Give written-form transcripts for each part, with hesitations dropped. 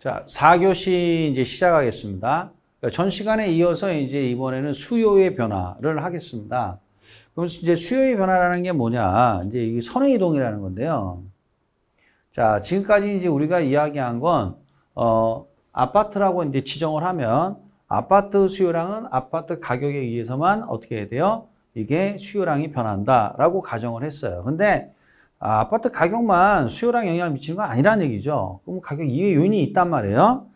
자, 4교시 이제 시작하겠습니다. 그러니까 전 시간에 이어서 이제 이번에는 수요의 변화를 하겠습니다. 그럼 이제 수요의 변화라는 게 뭐냐? 이제 이게 선의 이동이라는 건데요. 자, 지금까지 이제 우리가 이야기한 건, 아파트라고 이제 지정을 하면 아파트 수요량은 아파트 가격에 의해서만 어떻게 해야 돼요? 이게 수요량이 변한다라고 가정을 했어요. 근데 아파트 가격만 수요량 영향을 미치는 건 아니라는 얘기죠. 그럼 가격 이외 요인이 있단 말이에요.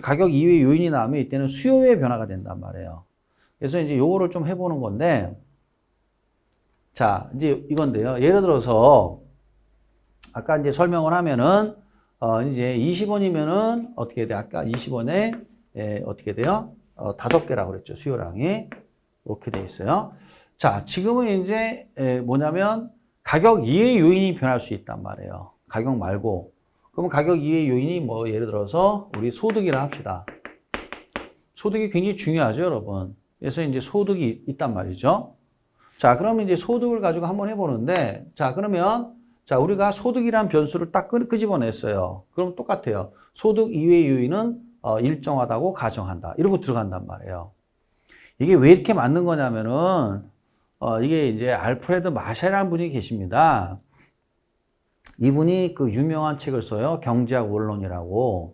가격 이외 요인이 나오면 이때는 수요의 변화가 된단 말이에요. 그래서 이제 요거를 좀 해보는 건데, 자, 이제 이건데요. 예를 들어서 아까 이제 설명을 하면은 이제 20원이면은 어떻게 돼요? 아까 20원에 어떻게 돼요? 5개라고 그랬죠. 수요량이 이렇게 돼 있어요. 자, 지금은 이제 뭐냐면 가격 이외의 요인이 변할 수 있단 말이에요. 가격 말고. 그러면 가격 이외의 요인이 뭐 예를 들어서 우리 소득이라 합시다. 소득이 굉장히 중요하죠, 여러분. 그래서 이제 소득이 있단 말이죠. 자, 그러면 이제 소득을 가지고 한번 해보는데, 자, 그러면 자, 우리가 소득이란 변수를 딱 끄집어냈어요. 그럼 똑같아요. 소득 이외의 요인은 일정하다고 가정한다. 이러고 들어간단 말이에요. 이게 왜 이렇게 맞는 거냐면은 이게 이제 알프레드 마샬이라는 분이 계십니다. 이분이 그 유명한 책을 써요. 경제학 원론이라고.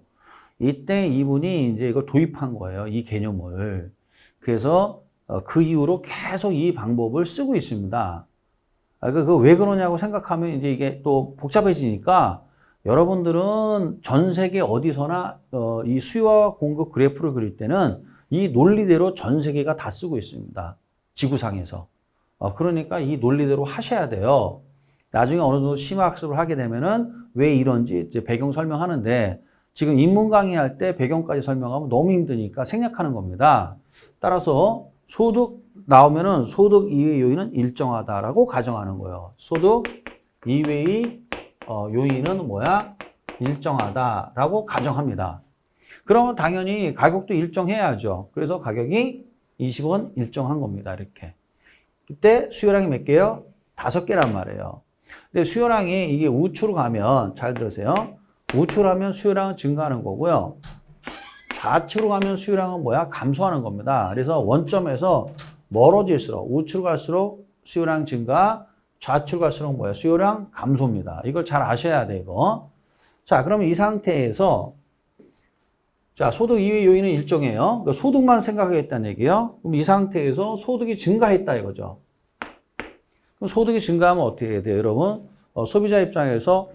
이때 이분이 이제 이걸 도입한 거예요. 이 개념을. 그래서 그 이후로 계속 이 방법을 쓰고 있습니다. 그 왜 그러냐고 생각하면 이제 이게 또 복잡해지니까 여러분들은 전 세계 어디서나 이 수요와 공급 그래프를 그릴 때는 이 논리대로 전 세계가 다 쓰고 있습니다. 지구상에서. 그러니까 이 논리대로 하셔야 돼요. 나중에 어느 정도 심화학습을 하게 되면은 왜 이런지 이제 배경 설명하는데 지금 인문 강의할 때 배경까지 설명하면 너무 힘드니까 생략하는 겁니다. 따라서 소득 나오면은 소득 이외의 요인은 일정하다라고 가정하는 거예요. 소득 이외의 요인은 뭐야? 일정하다라고 가정합니다. 그러면 당연히 가격도 일정해야죠. 그래서 가격이 20원 일정한 겁니다. 이렇게. 그때 수요량이 몇 개요? 5개란 말이에요. 근데 수요량이 이게 우측으로 가면 잘 들으세요. 우측으로 가면 수요량은 증가하는 거고요. 좌측으로 가면 수요량은 뭐야? 감소하는 겁니다. 그래서 원점에서 멀어질수록 우측으로 갈수록 수요량 증가, 좌측으로 갈수록 뭐야? 수요량 감소입니다. 이걸 잘 아셔야 돼, 이거. 자, 그러면 이 상태에서 자, 소득 이외 요인은 일정해요. 그러니까 소득만 생각하겠다는 얘기예요. 그럼 이 상태에서 소득이 증가했다 이거죠. 그럼 소득이 증가하면 어떻게 해야 돼요, 여러분? 소비자 입장에서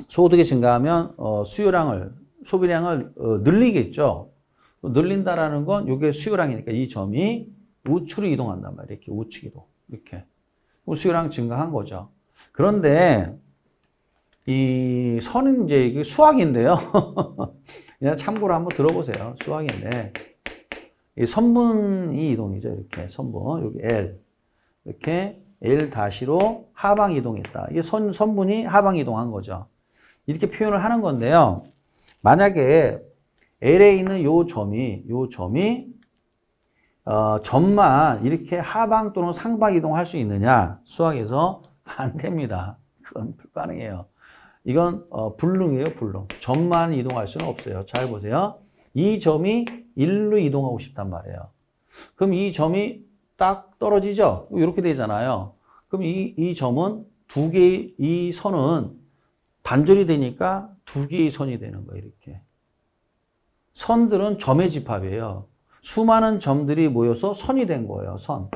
소득이 증가하면 소비량을 늘리겠죠. 늘린다라는 건 이게 수요량이니까 이 점이 우측으로 이동한단 말이에요. 이렇게 우측 이동. 이렇게. 그럼 수요량 증가한 거죠. 그런데 이 선은 이제 이게 수학인데요. 그냥 참고로 한번 들어보세요. 수학인데 이 선분이 이동이죠. 이렇게 선분 여기 L 이렇게 L 다시로 하방 이동했다. 이게 선분이 하방 이동한 거죠. 이렇게 표현을 하는 건데요. 만약에 L에 있는 요 점이 점만 이렇게 하방 또는 상방 이동할 수 있느냐? 수학에서 안 됩니다. 그건 불가능해요. 이건 불능이에요, 불능. 점만 이동할 수는 없어요. 잘 보세요. 이 점이 1로 이동하고 싶단 말이에요. 그럼 이 점이 딱 떨어지죠? 이렇게 되잖아요. 그럼 이 점은 두 개의, 이 선은 단절이 되니까 두 개의 선이 되는 거예요, 이렇게. 선들은 점의 집합이에요. 수많은 점들이 모여서 선이 된 거예요, 선.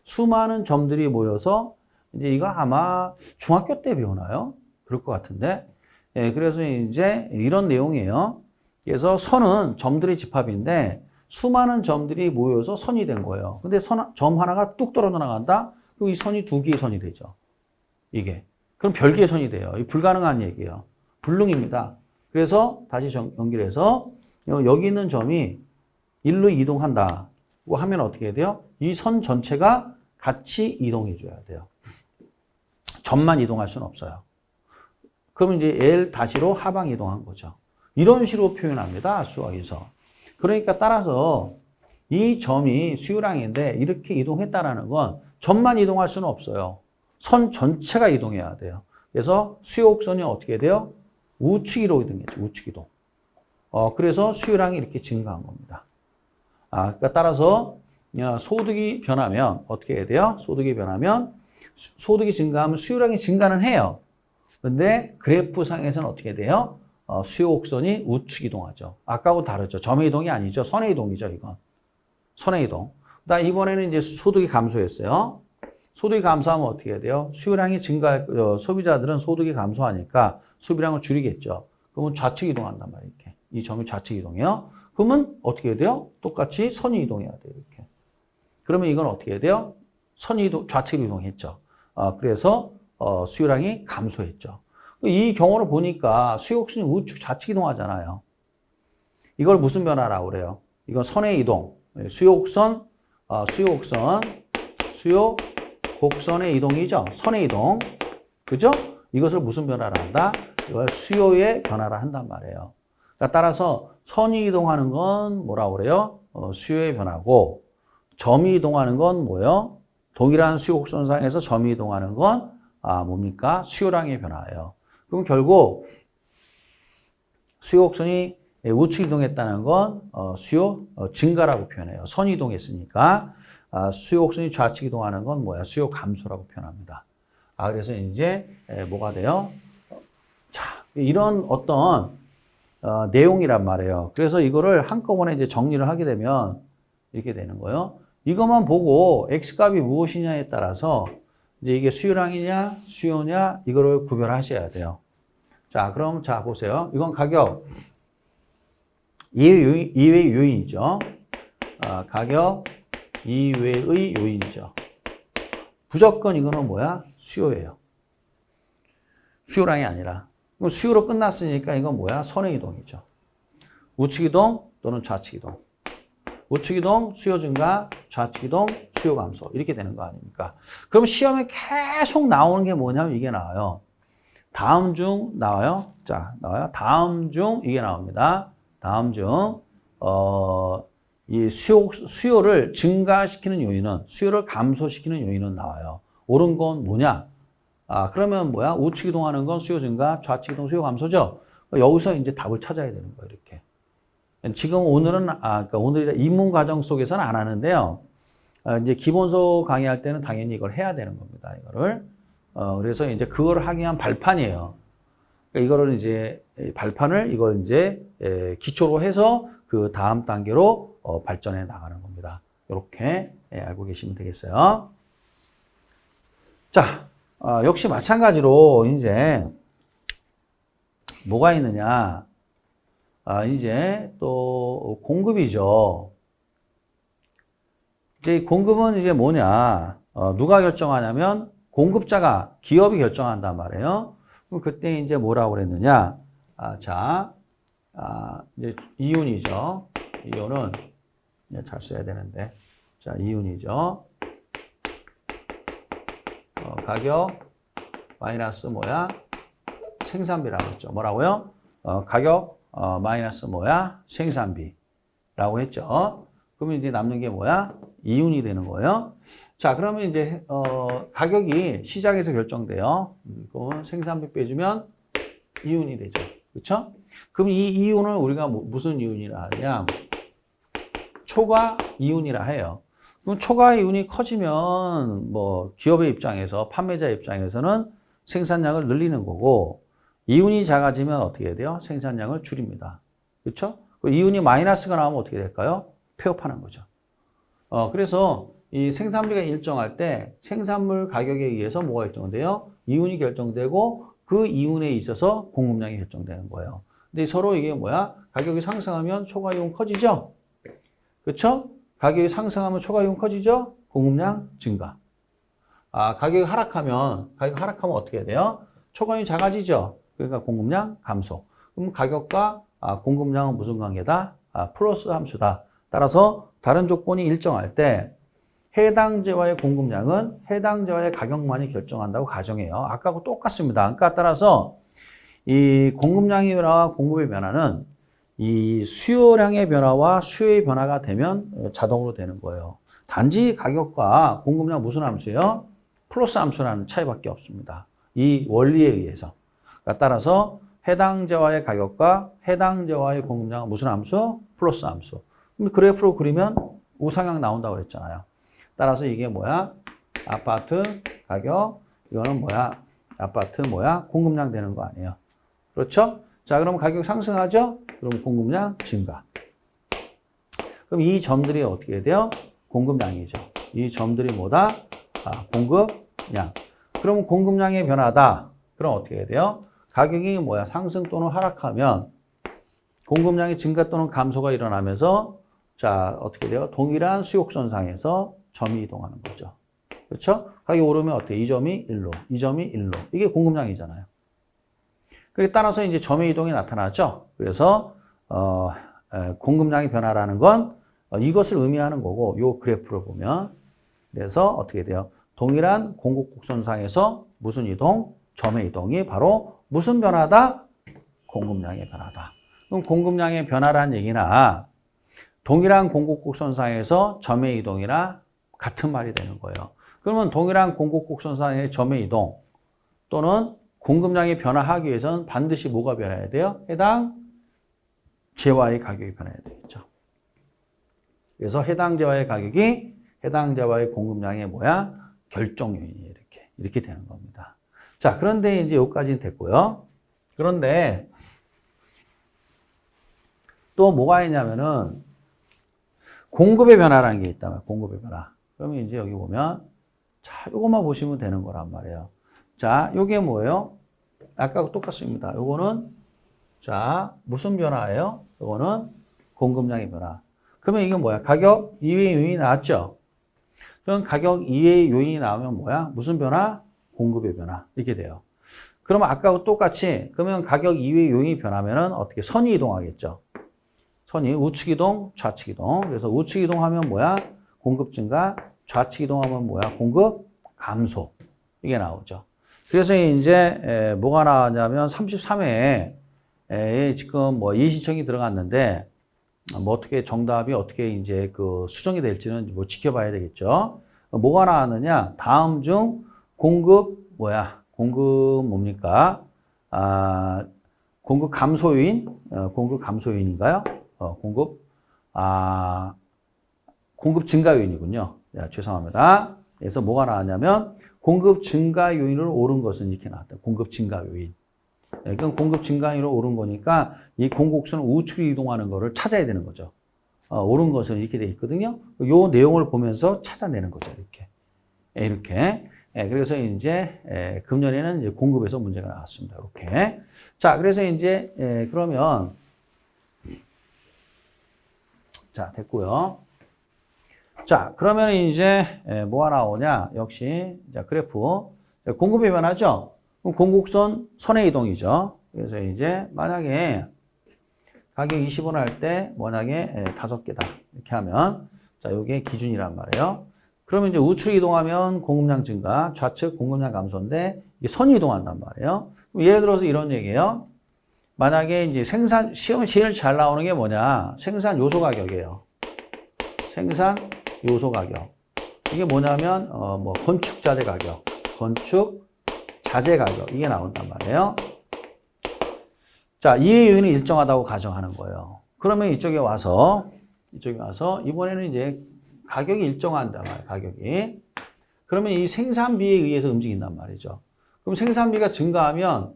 수많은 점들이 모여서 이제 이거 아마 중학교 때 배우나요? 그럴 것 같은데. 예, 그래서 이제 이런 내용이에요. 그래서 선은 점들의 집합인데 수많은 점들이 모여서 선이 된 거예요. 근데 점 하나가 뚝 떨어져 나간다? 그럼 이 선이 두 개의 선이 되죠. 이게. 그럼 별개의 선이 돼요. 이 불가능한 얘기예요. 불능입니다. 그래서 다시 연결해서 여기 있는 점이 1로 이동한다고 하면 어떻게 해야 돼요? 이 선 전체가 같이 이동해 줘야 돼요. 점만 이동할 수는 없어요. 그러면 이제 L 다시로 하방 이동한 거죠. 이런 식으로 표현합니다. 수학에서. 그러니까 따라서 이 점이 수요량인데 이렇게 이동했다라는 건 점만 이동할 수는 없어요. 선 전체가 이동해야 돼요. 그래서 수요 곡선이 어떻게 돼요? 우측으로 이동했죠. 우측 이동. 그래서 수요량이 이렇게 증가한 겁니다. 그러니까 따라서 소득이 변하면 어떻게 해야 돼요? 소득이 변하면 소득이 증가하면 수요량이 증가는 해요. 근데 그래프상에서는 어떻게 돼요? 수요 곡선이 우측 이동하죠. 아까하고 다르죠. 점의 이동이 아니죠. 선의 이동이죠, 이건. 선의 이동. 그다음 이번에는 이제 소득이 감소했어요. 소득이 감소하면 어떻게 해야 돼요? 수요량이 소비자들은 소득이 감소하니까 소비량을 줄이겠죠. 그러면 좌측 이동한단 말이에요. 이렇게. 이 점이 좌측 이동해요. 그러면 어떻게 해야 돼요? 똑같이 선이 이동해야 돼요. 이렇게. 그러면 이건 어떻게 해야 돼요? 선이 이동, 좌측 이동했죠. 그래서 수요량이 감소했죠. 이 경우를 보니까 수요 곡선이 우측 좌측 이동하잖아요. 이걸 무슨 변화라고 그래요? 이건 선의 이동. 수요 곡선의 이동이죠. 선의 이동. 그죠? 이것을 무슨 변화를 한다? 이걸 수요의 변화를 한단 말이에요. 그러니까 따라서 선이 이동하는 건 뭐라고 그래요? 수요의 변화고, 점이 이동하는 건 뭐예요? 동일한 수요 곡선상에서 점이 이동하는 건 뭡니까? 수요량의 변화예요. 그럼 결국 수요 곡선이 우측 이동했다는 건 수요 증가라고 표현해요. 선이 이동했으니까. 수요 곡선이 좌측 이동하는 건 뭐야? 수요 감소라고 표현합니다. 그래서 이제 뭐가 돼요? 자, 이런 어떤 내용이란 말이에요. 그래서 이거를 한꺼번에 이제 정리를 하게 되면 이렇게 되는 거예요. 이것만 보고 X값이 무엇이냐에 따라서 이제 이게 수요량이냐, 수요냐, 이거를 구별하셔야 돼요. 자, 그럼 자, 보세요. 이건 가격 이외의 요인이죠. 가격 이외의 요인이죠. 무조건 이거는 뭐야? 수요예요. 수요량이 아니라. 그럼 수요로 끝났으니까 이건 뭐야? 선의 이동이죠. 우측 이동 또는 좌측 이동. 우측 이동, 수요 증가, 좌측 이동, 수요 감소. 이렇게 되는 거 아닙니까? 그럼 시험에 계속 나오는 게 뭐냐면 이게 나와요. 다음 중 나와요. 자, 나와요. 다음 중 이게 나옵니다. 다음 중 이 수요를 증가시키는 요인은, 수요를 감소시키는 요인은 나와요. 옳은 건 뭐냐? 그러면 뭐야? 우측 이동하는 건 수요 증가, 좌측 이동 수요 감소죠? 여기서 이제 답을 찾아야 되는 거예요, 이렇게. 지금 오늘은, 그러니까 오늘 입문 과정 속에서는 안 하는데요. 이제 기본서 강의할 때는 당연히 이걸 해야 되는 겁니다, 이거를. 그래서 이제 그걸 하기 위한 발판이에요. 그러니까 이거를 이제, 발판을 이걸 이제 기초로 해서 그 다음 단계로 발전해 나가는 겁니다. 이렇게 알고 계시면 되겠어요. 자, 역시 마찬가지로 이제 뭐가 있느냐. 이제 또 공급이죠. 이제 공급은 이제 뭐냐. 누가 결정하냐면 공급자가, 기업이 결정한단 말이에요. 그럼 그때 이제 뭐라고 그랬느냐. 이제 이윤이죠. 이윤은 잘 써야 되는데. 자, 이윤이죠. 가격 마이너스 뭐야? 생산비라고 했죠. 뭐라고요? 가격 마이너스 뭐야? 생산비라고 했죠. 그러면 이제 남는 게 뭐야? 이윤이 되는 거예요. 자, 그러면 이제 가격이 시장에서 결정돼요. 그럼 생산비 빼주면 이윤이 되죠. 그렇죠? 그럼 이 이윤을 우리가 무슨 이윤이라 하냐? 초과 이윤이라 해요. 그럼 초과 이윤이 커지면 뭐 기업의 입장에서, 판매자 입장에서는 생산량을 늘리는 거고, 이윤이 작아지면 어떻게 해야 돼요? 생산량을 줄입니다. 그렇죠? 이윤이 마이너스가 나오면 어떻게 될까요? 폐업하는 거죠. 그래서 이 생산비가 일정할 때 생산물 가격에 의해서 뭐가 결정돼요? 이윤이 결정되고 그 이윤에 있어서 공급량이 결정되는 거예요. 근데 서로 이게 뭐야? 가격이 상승하면 초과 이윤 커지죠? 그렇죠? 가격이 상승하면 초과 이윤 커지죠? 공급량 증가. 가격이 하락하면 어떻게 해야 돼요? 초과 이윤 작아지죠? 그러니까 공급량 감소. 그럼 가격과 공급량은 무슨 관계다? 플러스 함수다. 따라서 다른 조건이 일정할 때 해당재와의 공급량은 해당재와의 가격만이 결정한다고 가정해요. 아까하고 똑같습니다. 그러니까 따라서 이 공급량의 변화와 공급의 변화는 이 수요량의 변화와 수요의 변화가 되면 자동으로 되는 거예요. 단지 가격과 공급량 무슨 함수예요? 플러스 함수라는 차이밖에 없습니다. 이 원리에 의해서. 그러니까 따라서 해당 재화의 가격과 해당 재화의 공급량은 무슨 함수? 플러스 함수. 그럼 그래프로 그리면 우상향 나온다고 그랬잖아요. 따라서 이게 뭐야? 아파트 가격, 이거는 뭐야? 아파트 뭐야? 공급량 되는 거 아니에요. 그렇죠? 자, 그럼 가격 상승하죠? 그럼 공급량 증가. 그럼 이 점들이 어떻게 돼요? 공급량이죠. 이 점들이 뭐다? 공급량. 그럼 공급량의 변화다. 그럼 어떻게 돼요? 가격이 뭐야? 상승 또는 하락하면 공급량의 증가 또는 감소가 일어나면서 자, 어떻게 돼요? 동일한 수욕선상에서 점이 이동하는 거죠. 그렇죠? 가격이 오르면 어때요? 이 점이 1로, 이 점이 1로. 이게 공급량이잖아요. 그리고 따라서 이제 점의 이동이 나타나죠. 그래서 공급량의 변화라는 건 이것을 의미하는 거고, 요 그래프를 보면 그래서 어떻게 돼요? 동일한 공급 곡선상에서 무슨 이동? 점의 이동이 바로 무슨 변화다? 공급량의 변화다. 그럼 공급량의 변화라는 얘기나 동일한 공급 곡선상에서 점의 이동이나 같은 말이 되는 거예요. 그러면 동일한 공급 곡선상의 점의 이동 또는 공급량이 변화하기 위해서는 반드시 뭐가 변해야 돼요? 해당 재화의 가격이 변해야 되겠죠. 그래서 해당 재화의 가격이 해당 재화의 공급량의 뭐야? 결정 요인이 이렇게 되는 겁니다. 자, 그런데 이제 여기까지는 됐고요. 그런데 또 뭐가 있냐면은 공급의 변화라는 게 있단 말이에요. 공급의 변화. 그러면 이제 여기 보면 자, 요것만 보시면 되는 거란 말이에요. 자, 요게 뭐예요? 아까하고 똑같습니다. 요거는 자, 무슨 변화예요? 요거는 공급량의 변화. 그러면 이건 뭐야? 가격 이외의 요인이 나왔죠? 그럼 가격 이외의 요인이 나오면 뭐야? 무슨 변화? 공급의 변화. 이렇게 돼요. 그러면 아까하고 똑같이 그러면 가격 이외의 요인이 변하면은 어떻게? 선이 이동하겠죠. 선이 우측 이동, 좌측 이동. 그래서 우측 이동하면 뭐야? 공급 증가. 좌측 이동하면 뭐야? 공급 감소. 이게 나오죠. 그래서 이제 뭐가 나왔냐면 33회에 지금 뭐 예시청이 들어갔는데 뭐 어떻게 정답이 어떻게 이제 그 수정이 될지는 뭐 지켜봐야 되겠죠. 뭐가 나왔느냐? 다음 중 공급 뭐야? 공급 뭡니까? 공급 감소 요인? 공급 감소 요인인가요? 공급 증가 요인이군요. 야, 죄송합니다. 그래서 뭐가 나왔냐면 공급 증가 요인으로 오른 것은 이렇게 나왔다. 공급 증가 요인. 그러니까 공급 증가율로 오른 거니까 이 공곡선은 우측으로 이동하는 거를 찾아야 되는 거죠. 오른 것은 이렇게 돼 있거든요. 요 내용을 보면서 찾아내는 거죠. 이렇게. 그래서 이제 금년에는 이제 공급에서 문제가 나왔습니다. 이렇게. 자, 그래서 이제 그러면 자, 됐고요. 자, 그러면 이제 뭐가 나오냐? 역시 자, 그래프 공급의 변화죠. 그럼 공곡선 선의 이동이죠. 그래서 이제 만약에 가격 20원 할 때 만약에 5개다. 이렇게 하면 자, 요게 기준이란 말이에요. 그러면 이제 우측 이동하면 공급량 증가, 좌측 공급량 감소인데 이게 선이 이동한단 말이에요. 그럼 예를 들어서 이런 얘기예요. 만약에 이제 시험에 제일 잘 나오는 게 뭐냐? 생산 요소 가격이에요. 생산 요소 가격. 이게 뭐냐면 뭐 건축 자재 가격, 건축 자재 가격 이게 나온단 말이에요. 자, 이해 요인이 일정하다고 가정하는 거예요. 그러면 이쪽에 와서 이번에는 이제 가격이 일정한단 말이에요. 가격이. 그러면 이 생산비에 의해서 움직인단 말이죠. 그럼 생산비가 증가하면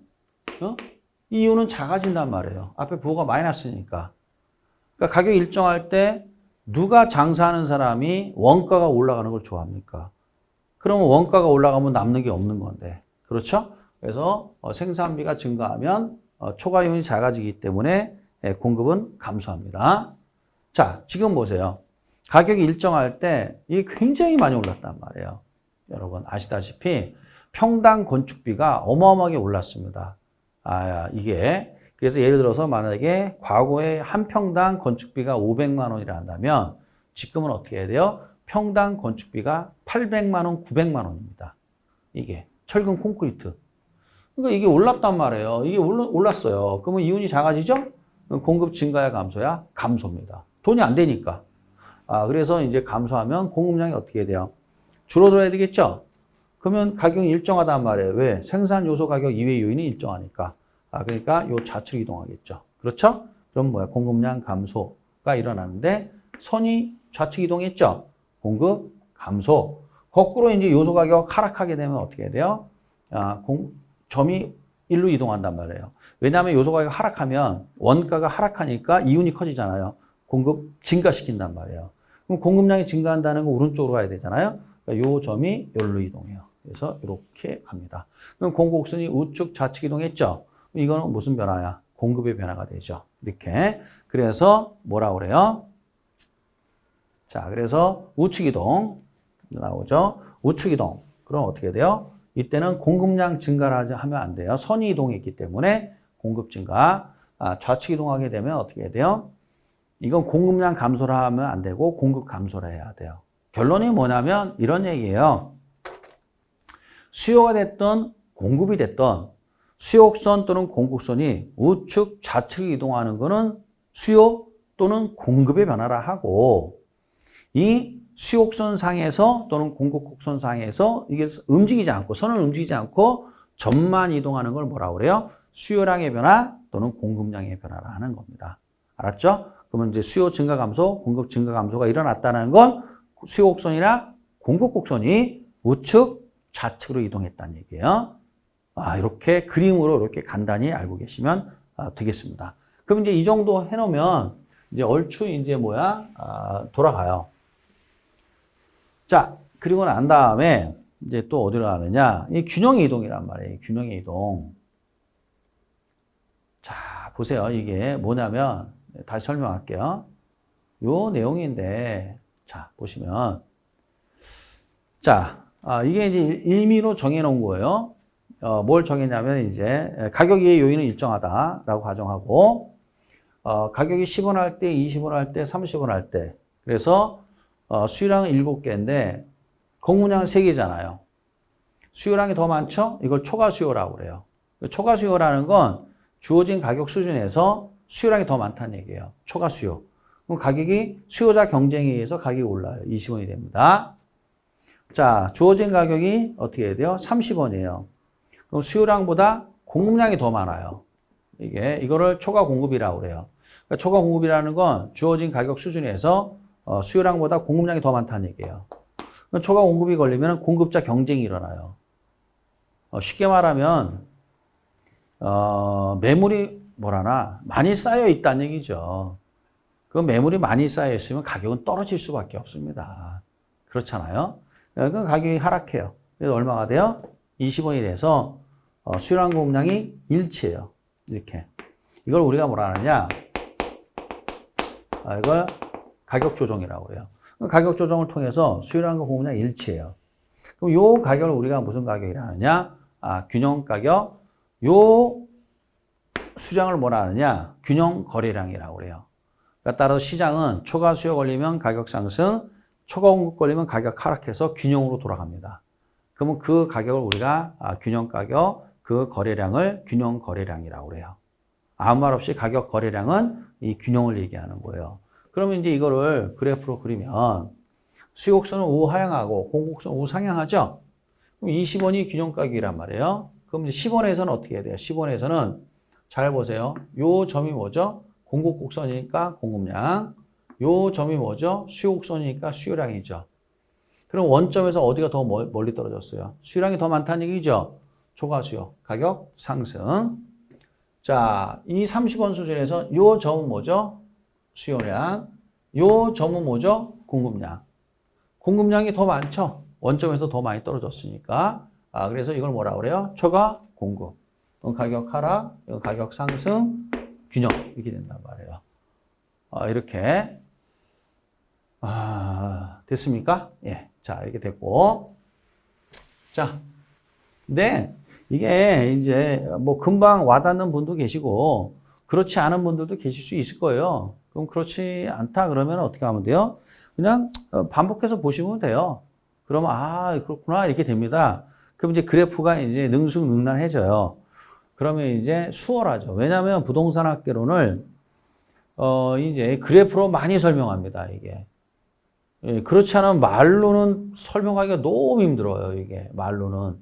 이 이유는 작아진단 말이에요. 앞에 부호가 마이너스니까. 그러니까 가격이 일정할 때 누가 장사하는 사람이 원가가 올라가는 걸 좋아합니까? 그러면 원가가 올라가면 남는 게 없는 건데. 그렇죠? 그래서 생산비가 증가하면 초과 요인이 작아지기 때문에 공급은 감소합니다. 자, 지금 보세요. 가격이 일정할 때 이게 굉장히 많이 올랐단 말이에요. 여러분 아시다시피 평당 건축비가 어마어마하게 올랐습니다. 이게 그래서 예를 들어서 만약에 과거에 한 평당 건축비가 500만 원이라 한다면 지금은 어떻게 해야 돼요? 평당 건축비가 800만 원, 900만 원입니다. 이게 철근 콘크리트. 그러니까 이게 올랐단 말이에요. 이게 올랐어요. 그러면 이윤이 작아지죠? 공급 증가야 감소야? 감소입니다. 돈이 안 되니까. 그래서 이제 감소하면 공급량이 어떻게 돼요? 줄어들어야 되겠죠? 그러면 가격이 일정하단 말이에요. 왜? 생산 요소 가격 이외의 요인이 일정하니까. 그러니까 요 좌측 이동하겠죠. 그렇죠? 그럼 뭐야? 공급량 감소가 일어나는데 선이 좌측 이동했죠? 공급 감소. 거꾸로 이제 요소 가격 하락하게 되면 어떻게 돼요? 점이 일로 이동한단 말이에요. 왜냐하면 요소 가격 하락하면 원가가 하락하니까 이윤이 커지잖아요. 공급 증가시킨단 말이에요. 그럼 공급량이 증가한다는 건 오른쪽으로 가야 되잖아요. 그러니까 요 점이 여기로 이동해요. 그래서 이렇게 갑니다. 그럼 공급선이 우측 좌측 이동했죠. 이거는 무슨 변화야? 공급의 변화가 되죠. 이렇게. 그래서 뭐라 그래요? 자, 그래서 우측 이동 나오죠. 우측 이동. 그럼 어떻게 돼요? 이때는 공급량 증가를 하면 안 돼요. 선이 이동했기 때문에 공급 증가. 좌측 이동하게 되면 어떻게 돼요? 이건 공급량 감소를 하면 안 되고 공급 감소를 해야 돼요. 결론이 뭐냐면 이런 얘기예요. 수요가 됐던 공급이 됐던 수요선 또는 공급선이 우측 좌측 이동하는 거는 수요 또는 공급의 변화라 하고 이 수요선 상에서 또는 공급곡선 상에서 이게 움직이지 않고 선은 움직이지 않고 점만 이동하는 걸 뭐라고 그래요? 수요량의 변화 또는 공급량의 변화라 하는 겁니다. 알았죠? 그러면 이제 수요 증가 감소, 공급 증가 감소가 일어났다는 건 수요 곡선이나 공급 곡선이 우측, 좌측으로 이동했다는 얘기예요. 이렇게 그림으로 이렇게 간단히 알고 계시면 되겠습니다. 그럼 이제 이 정도 해놓으면 이제 얼추 이제 돌아가요. 자, 그리고 난 다음에 이제 또 어디로 가느냐? 이 균형의 이동이란 말이에요. 균형의 이동. 자, 보세요. 이게 뭐냐면 다시 설명할게요. 요 내용인데, 자, 보시면. 자, 이게 이제 일미로 정해놓은 거예요. 뭘 정했냐면 이제 가격의 요인은 일정하다라고 가정하고, 가격이 10원 할 때, 20원 할 때, 30원 할 때. 그래서 수요량은 7개인데 공급량은 3개잖아요. 수요량이 더 많죠? 이걸 초과 수요라고 그래요. 초과 수요라는 건 주어진 가격 수준에서 수요량이 더 많다는 얘기예요. 초과 수요. 그럼 가격이 수요자 경쟁에 의해서 가격이 올라요. 20원이 됩니다. 자, 주어진 가격이 어떻게 해야 돼요? 30원이에요. 그럼 수요량보다 공급량이 더 많아요. 이거를 초과 공급이라고 그래요. 그러니까 초과 공급이라는 건 주어진 가격 수준에서 수요량보다 공급량이 더 많다는 얘기예요. 초과 공급이 걸리면 공급자 경쟁이 일어나요. 쉽게 말하면 매물이 많이 쌓여 있다는 얘기죠. 그 매물이 많이 쌓여 있으면 가격은 떨어질 수밖에 없습니다. 그렇잖아요. 그럼 가격이 하락해요. 그래서 얼마가 돼요? 20원이 돼서 수요량 공급량이 일치해요. 이렇게. 이걸 우리가 뭐라 하느냐? 이걸 가격 조정이라고 해요. 가격 조정을 통해서 수요량과 공급량이 일치해요. 그럼 요 가격을 우리가 무슨 가격이라 하느냐? 균형 가격. 요 수량을 뭐라 하느냐? 균형 거래량이라고 그래요. 그러니까 따라서 시장은 초과 수요 걸리면 가격 상승, 초과 공급 걸리면 가격 하락해서 균형으로 돌아갑니다. 그러면 그 가격을 우리가 균형 가격, 그 거래량을 균형 거래량이라고 그래요. 아무 말 없이 가격 거래량은 이 균형을 얘기하는 거예요. 그러면 이제 이거를 그래프로 그리면 수요곡선은 우하향하고 공곡선은 우상향하죠? 그럼 20원이 균형 가격이란 말이에요. 그럼 이제 10원에서는 어떻게 해야 돼요? 10원에서는 잘 보세요. 요 점이 뭐죠? 공급곡선이니까 공급량. 요 점이 뭐죠? 수요곡선이니까 수요량이죠. 그럼 원점에서 어디가 더 멀리 떨어졌어요? 수요량이 더 많다는 얘기죠? 초과 수요, 가격 상승. 자, 이 30원 수준에서 요 점은 뭐죠? 수요량. 요 점은 뭐죠? 공급량. 공급량이 더 많죠? 원점에서 더 많이 떨어졌으니까. 그래서 이걸 뭐라 그래요? 초과 공급. 가격 하락, 가격 상승, 균형. 이렇게 된단 말이에요. 이렇게. 됐습니까? 예. 자, 이렇게 됐고. 자, 근데 이게 이제 금방 와닿는 분도 계시고, 그렇지 않은 분들도 계실 수 있을 거예요. 그럼 그렇지 않다 그러면 어떻게 하면 돼요? 그냥 반복해서 보시면 돼요. 그러면 그렇구나 이렇게 됩니다. 그럼 이제 그래프가 이제 능숙능란해져요. 그러면 이제 수월하죠. 왜냐하면 부동산 학개론을 이제 그래프로 많이 설명합니다. 이게. 예, 그렇지 않으면 말로는 설명하기가 너무 힘들어요. 이게 말로는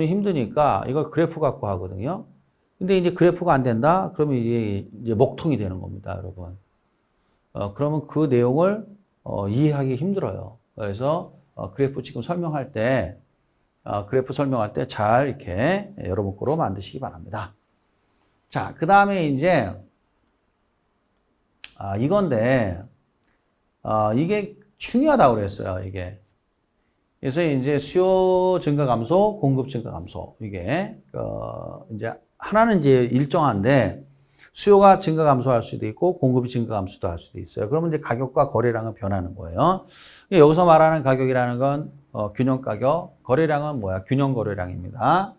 힘드니까 이걸 그래프 갖고 하거든요. 근데 이제 그래프가 안 된다? 그러면 이제 목통이 되는 겁니다, 여러분. 그러면 그 내용을 이해하기 힘들어요. 그래서 그래프 지금 설명할 때, 그래프 설명할 때 잘 이렇게 여러분 거로 만드시기 바랍니다. 자, 그 다음에 이제, 이건데, 이게 중요하다고 그랬어요, 이게. 그래서 이제 수요 증가 감소, 공급 증가 감소. 이게, 이제, 하나는 이제 일정한데, 수요가 증가 감소할 수도 있고, 공급이 증가 감소도 할 수도 있어요. 그러면 이제 가격과 거래량은 변하는 거예요. 여기서 말하는 가격이라는 건, 균형 가격, 거래량은 뭐야? 균형 거래량입니다.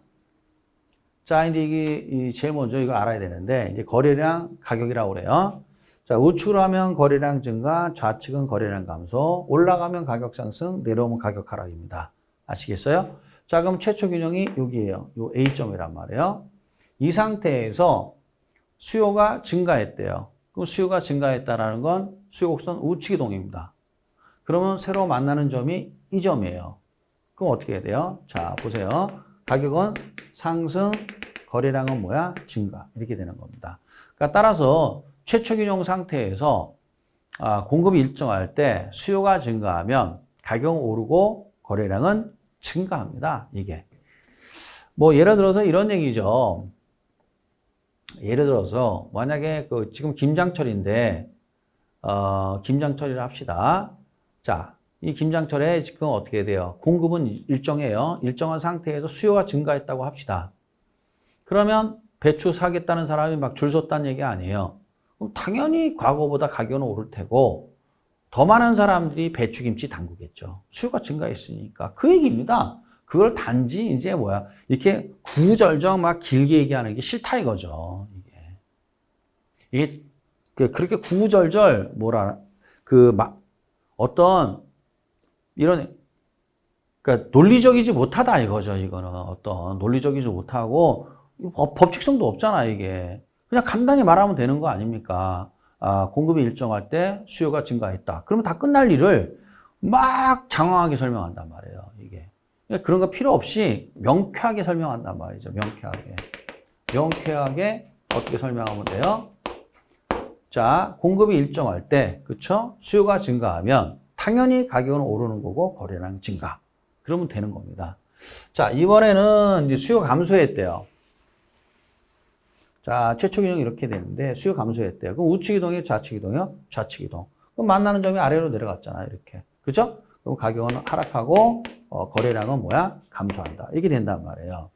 자, 이제 이게, 제일 먼저 이걸 알아야 되는데, 이제 거래량, 가격이라고 그래요. 자, 우측으로 하면 거래량 증가, 좌측은 거래량 감소, 올라가면 가격 상승, 내려오면 가격 하락입니다. 아시겠어요? 자, 그럼 최초 균형이 여기에요. 요 A점이란 말이에요. 이 상태에서 수요가 증가했대요. 그럼 수요가 증가했다라는 건 수요 곡선 우측 이동입니다. 그러면 새로 만나는 점이 이 점이에요. 그럼 어떻게 해야 돼요? 자, 보세요. 가격은 상승, 거래량은 뭐야? 증가. 이렇게 되는 겁니다. 그러니까 따라서 최초 균형 상태에서 공급이 일정할 때 수요가 증가하면 가격은 오르고 거래량은 증가합니다. 이게. 뭐 예를 들어서 이런 얘기죠. 예를 들어서 만약에 지금 김장철인데 김장철이라 합시다. 자, 이 김장철에 지금 어떻게 돼요? 공급은 일정해요. 일정한 상태에서 수요가 증가했다고 합시다. 그러면 배추 사겠다는 사람이 막 줄 섰다는 얘기 아니에요. 그럼 당연히 과거보다 가격은 오를 테고 더 많은 사람들이 배추김치 담그겠죠. 수요가 증가했으니까. 그 얘기입니다. 그걸 단지 이제 뭐야 이렇게 구구절절 막 길게 얘기하는 게 싫다 이거죠. 이게 그렇게 구구절절 어떤 이런 그러니까 논리적이지 못하다 이거죠. 이거는 어떤 논리적이지 못하고 법칙성도 없잖아 이게. 그냥 간단히 말하면 되는 거 아닙니까? 공급이 일정할 때 수요가 증가했다. 그러면 다 끝날 일을 막 장황하게 설명한단 말이에요. 이게. 그런 거 필요 없이 명쾌하게 설명한단 말이죠. 명쾌하게. 명쾌하게 어떻게 설명하면 돼요? 자, 공급이 일정할 때, 그쵸? 수요가 증가하면 당연히 가격은 오르는 거고 거래량 증가. 그러면 되는 겁니다. 자, 이번에는 이제 수요 감소했대요. 자, 최초 균형이 이렇게 되는데 수요 감소했대요. 그럼 우측 이동이요, 좌측 이동이요? 좌측 이동. 그럼 만나는 점이 아래로 내려갔잖아요, 이렇게. 그죠? 그럼 가격은 하락하고 거래량은 뭐야? 감소한다. 이렇게 된단 말이에요.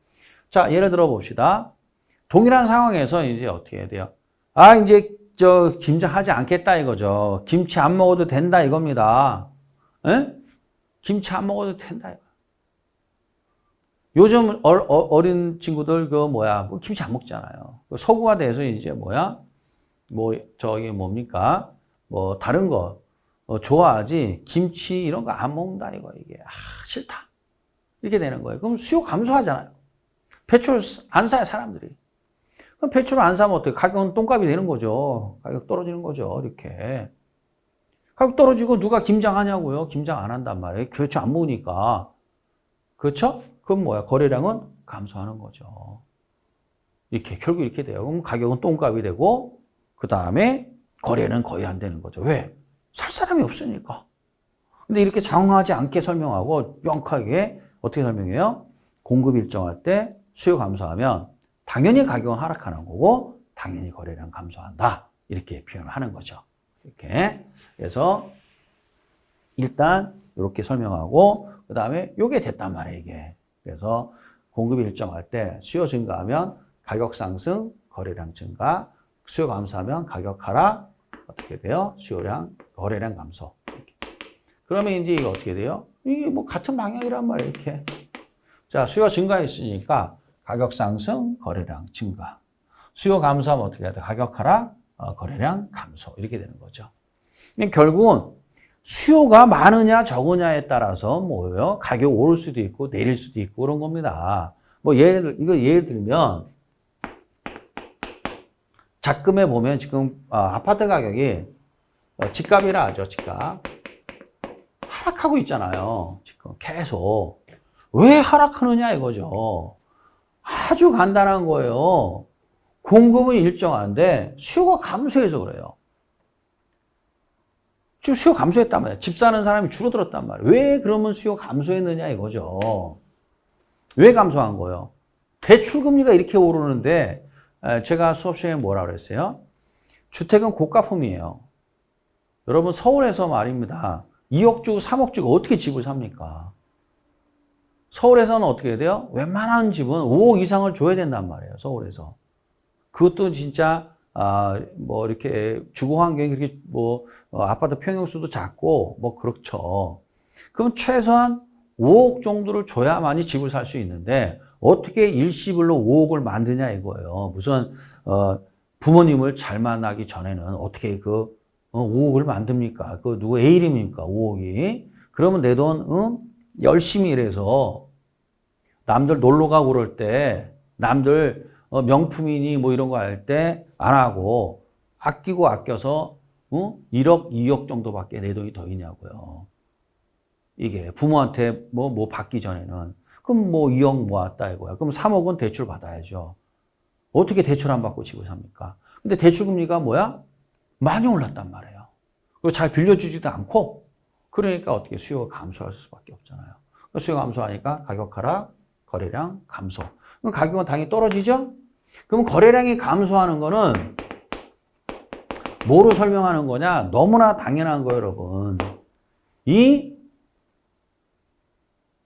자, 예를 들어 봅시다. 동일한 상황에서 이제 어떻게 해야 돼요? 이제 김장하지 않겠다 이거죠. 김치 안 먹어도 된다 이겁니다. 에? 김치 안 먹어도 된다 이거. 요즘 어린 친구들 뭐 김치 안 먹잖아요. 서구화돼서 이제 뭡니까? 뭐 다른 거 좋아하지 김치 이런 거 안 먹는다 이거 이게 싫다 이렇게 되는 거예요. 그럼 수요 감소하잖아요. 배추를 안 사요 사람들이. 그럼 배추를 안 사면 어떻게? 가격은 똥값이 되는 거죠. 가격 떨어지는 거죠. 이렇게 가격 떨어지고 누가 김장하냐고요? 김장 안 한단 말이에요. 배추 안 먹으니까. 그렇죠? 그럼 거래량은 감소하는 거죠. 이렇게 결국 이렇게 돼요. 그럼 가격은 똥값이 되고 그 다음에 거래는 거의 안 되는 거죠. 왜? 살 사람이 없으니까. 근데 이렇게 장황하지 않게 설명하고 명확하게 어떻게 설명해요? 공급 일정할 때 수요 감소하면 당연히 가격은 하락하는 거고 당연히 거래량 감소한다. 이렇게 표현을 하는 거죠. 이렇게. 그래서 일단 이렇게 설명하고 그 다음에 이게 됐단 말이에요. 이게. 그래서 공급이 일정할 때 수요 증가하면 가격 상승, 거래량 증가, 수요 감소하면 가격 하락, 어떻게 돼요? 거래량 감소. 이렇게. 그러면 이제 이거 어떻게 돼요? 이게 뭐 같은 방향이란 말이에요. 이렇게. 자, 수요 증가했으니까 가격 상승, 거래량 증가. 수요 감소하면 어떻게 해야 돼? 가격 하락, 거래량 감소. 이렇게 되는 거죠. 결국은 수요가 많으냐 적으냐에 따라서 뭐예요? 가격 오를 수도 있고 내릴 수도 있고 그런 겁니다. 예를 들면 작금에 보면 지금 아파트 가격이 집값이라 하죠. 집값. 하락하고 있잖아요. 지금 계속. 왜 하락하느냐 이거죠. 아주 간단한 거예요. 공급은 일정한데 수요가 감소해서 그래요. 지금 수요 감소했단 말이에요. 집 사는 사람이 줄어들었단 말이에요. 왜 그러면 수요 감소했느냐 이거죠. 왜 감소한 거예요? 대출금리가 이렇게 오르는데 제가 수업 시간에 뭐라 그랬어요? 주택은 고가품이에요. 여러분 서울에서 말입니다. 2억 주고 3억 주고 어떻게 집을 삽니까? 서울에서는 어떻게 해야 돼요? 웬만한 집은 5억 이상을 줘야 된단 말이에요. 서울에서. 그것도 진짜 뭐 이렇게 주거 환경이 그렇게 뭐 아파트 평형수도 작고 뭐 그렇죠. 그럼 최소한 5억 정도를 줘야만이 집을 살 수 있는데 어떻게 일시불로 5억을 만드냐 이거예요. 무슨 부모님을 잘 만나기 전에는 어떻게 5억을 만듭니까? 그 누구 애 이름입니까? 5억이. 그러면 내 돈 열심히 일해서 남들 놀러 가고 그럴 때 남들 명품이니 뭐 이런 거 할 때 안 하고 아끼고 아껴서 1억, 2억 정도밖에 내 돈이 더 있냐고요. 이게 부모한테 뭐 받기 전에는. 그럼 뭐 2억 모았다 이거야. 그럼 3억은 대출 받아야죠. 어떻게 대출 안 받고 집을 삽니까? 근데 대출 금리가 뭐야? 많이 올랐단 말이에요. 그리고 잘 빌려주지도 않고 그러니까 어떻게 수요가 감소할 수밖에 없잖아요. 수요가 감소하니까 가격 하락, 거래량 감소. 그럼 가격은 당연히 떨어지죠? 그럼 거래량이 감소하는 거는 뭐로 설명하는 거냐? 너무나 당연한 거예요, 여러분. 이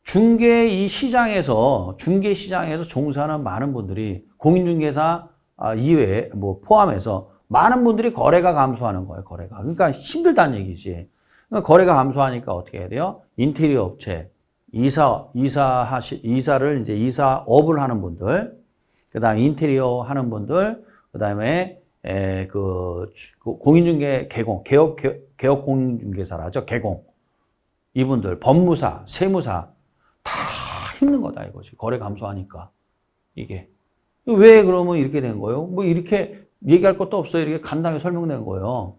중개 시장에서 종사하는 많은 분들이 공인중개사 이외에 뭐 포함해서 많은 분들이 거래가 감소하는 거예요, 거래가. 그러니까 힘들다는 얘기지. 그러니까 거래가 감소하니까 어떻게 해야 돼요? 인테리어 업체, 이사를 이제 이사업을 하는 분들, 그 다음에 인테리어 하는 분들, 그 다음에 공인중개 개업 공인중개사라죠, 개공. 이분들, 법무사, 세무사, 다 힘든 거다 이거지. 거래 감소하니까. 이게. 왜 그러면 이렇게 된 거예요? 뭐 이렇게 얘기할 것도 없어요. 이렇게 간단하게 설명된 거예요.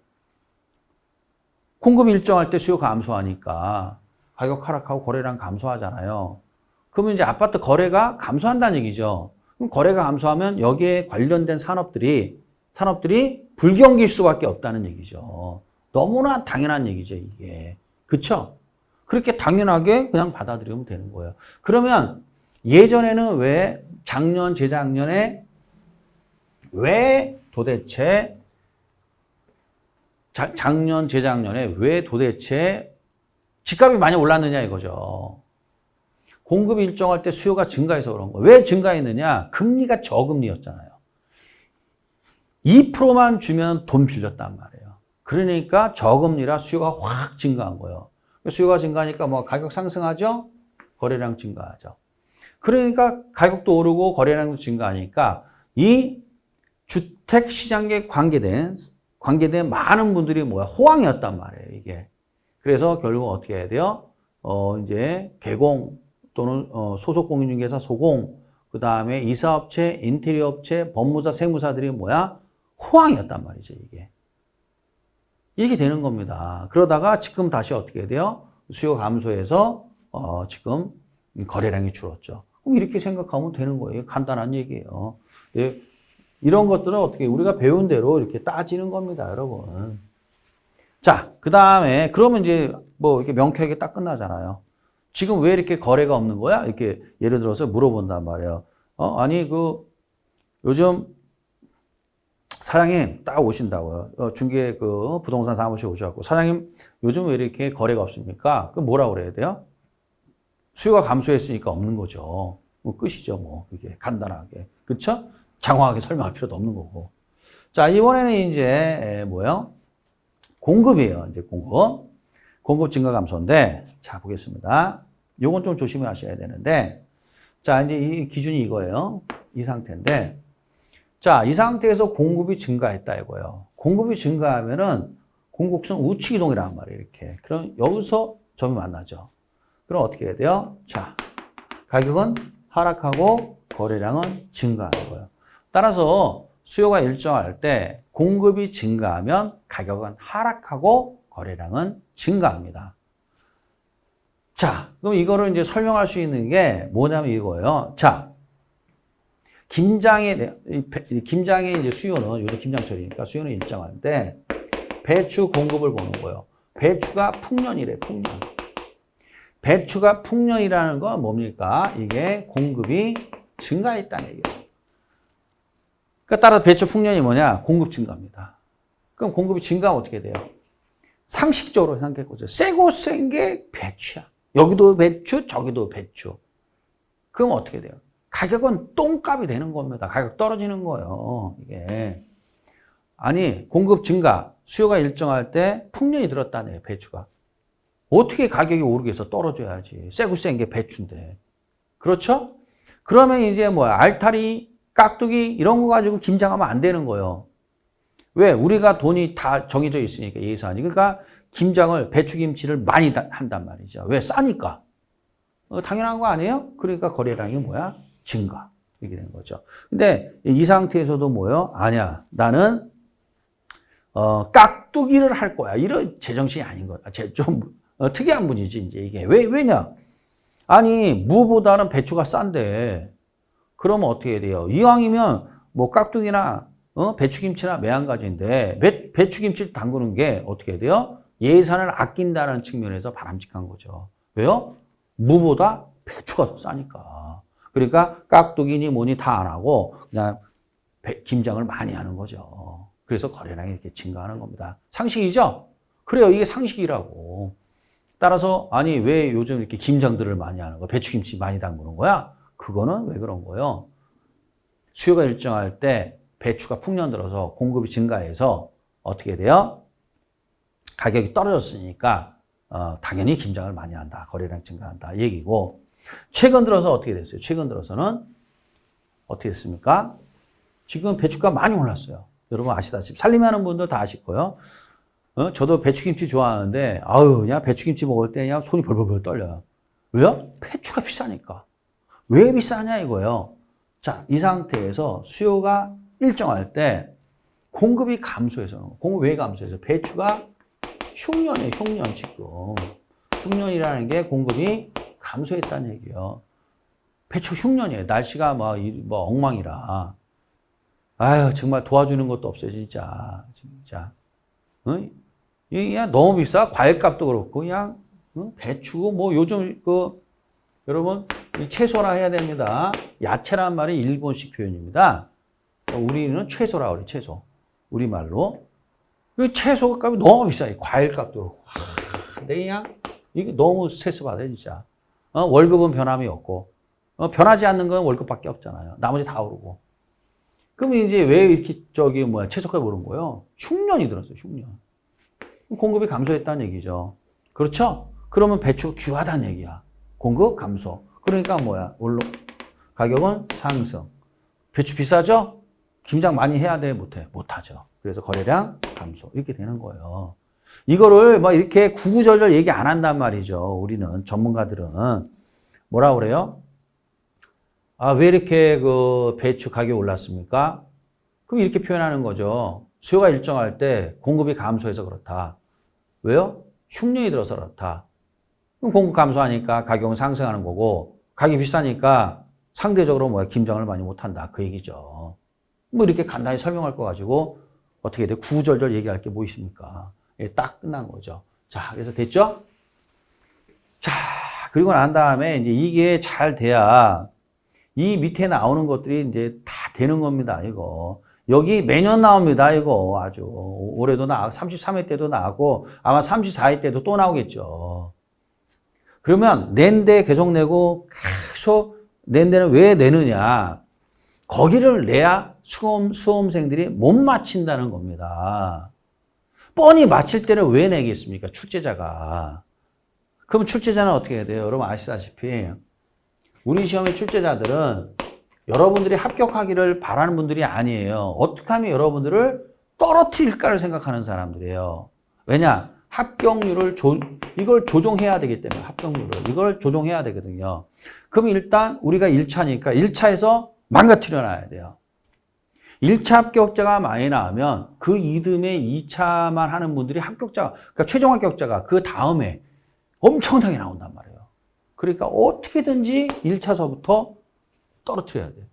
공급이 일정할 때 수요가 감소하니까 가격 하락하고 거래량 감소하잖아요. 그러면 이제 아파트 거래가 감소한다는 얘기죠. 그럼 거래가 감소하면 여기에 관련된 산업들이 불경기일 수밖에 없다는 얘기죠. 너무나 당연한 얘기죠, 이게. 그쵸? 그렇게 당연하게 그냥 받아들이면 되는 거예요. 그러면 예전에는 왜 작년, 재작년에 왜 도대체 작년, 재작년에 왜 도대체 집값이 많이 올랐느냐 이거죠. 공급이 일정할 때 수요가 증가해서 그런 거예요. 왜 증가했느냐? 금리가 저금리였잖아요. 2%만 주면 돈 빌렸단 말이에요. 그러니까 저금리라 수요가 확 증가한 거예요. 수요가 증가하니까 뭐 가격 상승하죠? 거래량 증가하죠. 그러니까 가격도 오르고 거래량도 증가하니까 이 주택 시장에 관계된 많은 분들이 호황이었단 말이에요, 이게. 그래서 결국 어떻게 해야 돼요? 이제 개공 또는 소속 공인중개사 소공, 그 다음에 이사업체, 인테리어업체, 법무사, 세무사들이 호황이었단 말이죠, 이게. 이렇게 되는 겁니다. 그러다가 지금 다시 어떻게 해야 돼요? 수요 감소해서 지금 거래량이 줄었죠. 그럼 이렇게 생각하면 되는 거예요. 간단한 얘기예요. 예, 이런 것들은 어떻게 우리가 배운 대로 이렇게 따지는 겁니다, 여러분. 자, 그 다음에 그러면 이제 뭐 이렇게 명쾌하게 딱 끝나잖아요. 지금 왜 이렇게 거래가 없는 거야? 이렇게 예를 들어서 물어본단 말이에요. 아니 요즘 사장님 딱 오신다고요. 중개 부동산 사무실 오셔갖고 사장님 요즘 왜 이렇게 거래가 없습니까? 그럼 뭐라고 그래야 돼요? 수요가 감소했으니까 없는 거죠. 뭐 끝이죠, 뭐 그게 간단하게. 그렇죠? 장황하게 설명할 필요도 없는 거고. 자, 이번에는 이제 뭐예요? 공급이에요. 이제 공급 증가 감소인데, 자 보겠습니다. 요건 좀 조심하셔야 되는데, 자 이제 이 기준이 이거예요. 이 상태인데, 자 이 상태에서 공급이 증가했다 이거예요. 공급이 증가하면은 공급선 우측 이동이란 말이에요. 이렇게. 그럼 여기서 점이 만나죠. 그럼 어떻게 해야 돼요? 자, 가격은 하락하고 거래량은 증가하는 거예요. 따라서 수요가 일정할 때 공급이 증가하면 가격은 하락하고 거래량은 증가합니다. 자, 그럼 이거를 이제 설명할 수 있는 게 뭐냐면 이거예요. 자, 김장의 이제 수요는, 요즘 김장철이니까 수요는 일정한데, 배추 공급을 보는 거예요. 배추가 풍년이래, 풍년. 배추가 풍년이라는 건 뭡니까? 이게 공급이 증가했다는 얘기예요. 그러니까 따라서 배추 풍년이 뭐냐? 공급 증가입니다. 그럼 공급이 증가하면 어떻게 돼요? 상식적으로 생각해보세요. 세고 센 게 배추야. 여기도 배추, 저기도 배추. 그럼 어떻게 돼요? 가격은 똥값이 되는 겁니다. 가격 떨어지는 거예요. 이게. 아니, 공급 증가, 수요가 일정할 때 풍년이 들었다네요, 배추가. 어떻게 가격이 오르겠어? 떨어져야지. 세고 센 게 배추인데. 그렇죠? 그러면 이제 뭐야? 알타리, 깍두기 이런 거 가지고 김장하면 안 되는 거예요. 왜? 우리가 돈이 다 정해져 있으니까 예산이. 그러니까 김장을, 배추김치를 많이 한단 말이죠. 왜? 싸니까. 당연한 거 아니에요? 그러니까 거래량이 뭐야? 증가. 이렇게 되는 거죠. 근데 이 상태에서도 뭐예요? 아니야. 나는 깍두기를 할 거야. 이런 제정신이 아닌 거야. 좀 특이한 분이지 이제 이게. 왜냐? 아니 무보다는 배추가 싼데 그러면 어떻게 돼요? 이왕이면 뭐 깍두기나 배추김치나 매한가지인데 배추김치를 담그는 게 어떻게 돼요? 예산을 아낀다는 측면에서 바람직한 거죠. 왜요? 무보다 배추가 더 싸니까. 그러니까 깍두기니 뭐니 다 안 하고 그냥 김장을 많이 하는 거죠. 그래서 거래량이 이렇게 증가하는 겁니다. 상식이죠? 그래요. 이게 상식이라고. 따라서 아니 왜 요즘 이렇게 김장들을 많이 하는 거야? 배추김치 많이 담그는 거야? 그거는 왜 그런 거예요? 수요가 일정할 때 배추가 풍년 들어서 공급이 증가해서 어떻게 돼요? 가격이 떨어졌으니까 당연히 김장을 많이 한다. 거래량 증가한다. 얘기고 최근 들어서 어떻게 됐어요? 최근 들어서는 어떻게 됐습니까? 지금 배추가 많이 올랐어요. 여러분 아시다시피 살림하는 분들 다 아실 거예요. 저도 배추김치 좋아하는데 그냥 배추김치 먹을 때 그냥 손이 벌벌벌 떨려요. 왜요? 배추가 비싸니까. 왜 비싸냐 이거예요. 자, 이 상태에서 수요가 일정할 때 공급이 감소해서 공급 왜 감소해서 배추가 흉년이에요. 흉년 지금. 흉년이라는 게 공급이 감소했다는 얘기예요. 배추 흉년이에요. 날씨가 뭐 엉망이라. 아유 정말 도와주는 것도 없어요. 진짜. 이게 그냥 너무 비싸. 과일값도 그렇고 그냥 배추 뭐 요즘 여러분 채소라 해야 됩니다. 야채란 말이 일본식 표현입니다. 우리는 채소라 그래. 채소. 우리말로. 채소 값이 너무 비싸요. 과일값도 그렇고. 근데 그냥 이게 너무 스트레스 받아요. 진짜. 월급은 변함이 없고 변하지 않는 건 월급밖에 없잖아요. 나머지 다 오르고. 그럼 이제 왜 이렇게 채소값이 오른 거예요? 흉년이 들었어요. 흉년. 공급이 감소했다는 얘기죠. 그렇죠? 그러면 배추가 귀하다는 얘기야. 공급 감소. 그러니까 뭐야? 가격은 상승. 배추 비싸죠? 김장 많이 해야 돼? 못해? 못하죠. 그래서 거래량 감소. 이렇게 되는 거예요. 이거를 막 이렇게 구구절절 얘기 안 한단 말이죠. 우리는 전문가들은 뭐라 그래요? 왜 이렇게 배추 가격이 올랐습니까? 그럼 이렇게 표현하는 거죠. 수요가 일정할 때 공급이 감소해서 그렇다. 왜요? 흉년이 들어서 그렇다. 그럼 공급 감소하니까 가격은 상승하는 거고 가격이 비싸니까 상대적으로 김장을 많이 못한다. 그 얘기죠. 뭐 이렇게 간단히 설명할 거 가지고 어떻게 돼? 구구절절 얘기할 게 뭐 있습니까? 딱 끝난 거죠. 자, 그래서 됐죠? 자, 그리고 난 다음에 이제 이게 잘 돼야 이 밑에 나오는 것들이 이제 다 되는 겁니다. 이거. 여기 매년 나옵니다. 이거 아주. 올해도 33회 때도 나왔고 아마 34회 때도 또 나오겠죠. 그러면 낸데 계속 내고 계속 낸 데는 왜 내느냐. 거기를 내야 수험생들이 못 맞힌다는 겁니다. 뻔히 맞힐 때는 왜 내겠습니까? 출제자가. 그럼 출제자는 어떻게 해야 돼요? 여러분 아시다시피 우리 시험의 출제자들은 여러분들이 합격하기를 바라는 분들이 아니에요. 어떻게 하면 여러분들을 떨어뜨릴까를 생각하는 사람들이에요. 왜냐? 합격률을 이걸 조정해야 되기 때문에 합격률을 이걸 조정해야 되거든요. 그럼 일단 우리가 1차니까 1차에서 망가뜨려 놔야 돼요. 1차 합격자가 많이 나오면 그 이듬해 2차만 하는 분들이 그러니까 최종 합격자가 그 다음에 엄청나게 나온단 말이에요. 그러니까 어떻게든지 1차서부터 떨어뜨려야 돼요.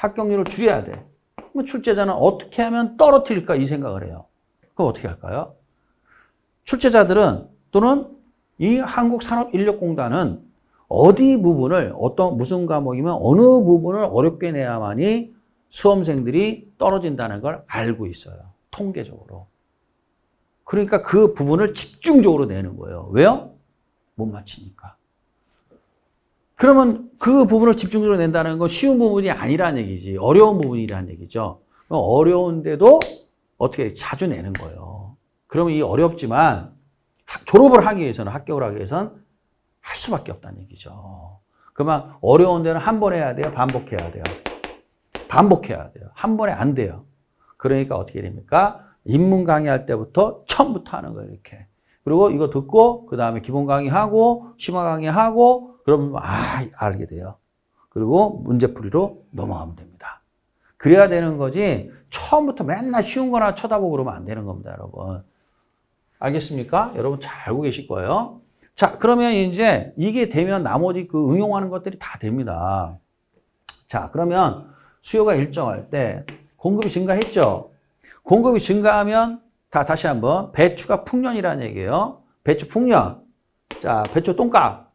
합격률을 줄여야 돼. 그럼 출제자는 어떻게 하면 떨어뜨릴까 이 생각을 해요. 그럼 어떻게 할까요? 출제자들은 또는 이 한국산업인력공단은 어디 부분을 무슨 과목이면 어느 부분을 어렵게 내야만이 수험생들이 떨어진다는 걸 알고 있어요. 통계적으로. 그러니까 그 부분을 집중적으로 내는 거예요. 왜요? 못 맞히니까. 그러면 그 부분을 집중적으로 낸다는 건 쉬운 부분이 아니라는 얘기지. 어려운 부분이라는 얘기죠. 어려운데도 어떻게 자주 내는 거예요. 그러면 이 어렵지만 졸업을 하기 위해서는, 합격을 하기 위해서는 할 수밖에 없다는 얘기죠. 그러면 어려운 데는 한 번 해야 돼요? 반복해야 돼요? 반복해야 돼요. 한 번에 안 돼요. 그러니까 어떻게 됩니까? 입문 강의할 때부터 처음부터 하는 거예요, 이렇게. 그리고 이거 듣고, 그 다음에 기본 강의하고, 심화 강의하고, 그러면, 알게 돼요. 그리고 문제풀이로 넘어가면 됩니다. 그래야 되는 거지, 처음부터 맨날 쉬운 거나 쳐다보고 그러면 안 되는 겁니다, 여러분. 알겠습니까? 여러분 잘 알고 계실 거예요. 자, 그러면 이제 이게 되면 나머지 그 응용하는 것들이 다 됩니다. 자, 그러면 수요가 일정할 때 공급이 증가했죠? 공급이 증가하면 다시 한번 배추가 풍년이라는 얘기예요. 배추 풍년. 자, 배추 똥값.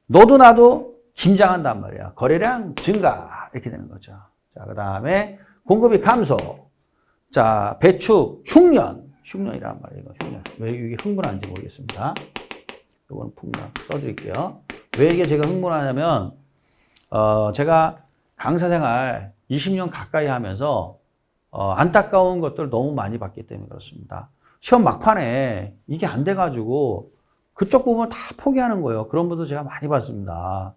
너도 나도 김장한단 말이야. 거래량 증가. 이렇게 되는 거죠. 자, 그 다음에 공급이 감소. 자, 배추 흉년. 흉년이란 말이에요. 흉년. 왜 이게 흥분한지 모르겠습니다. 이거는 풍년 써드릴게요. 왜 이게 제가 흥분하냐면, 제가 강사 생활 20년 가까이 하면서, 안타까운 것들을 너무 많이 봤기 때문에 그렇습니다. 시험 막판에 이게 안 돼가지고 그쪽 부분을 다 포기하는 거예요. 그런 분도 제가 많이 봤습니다.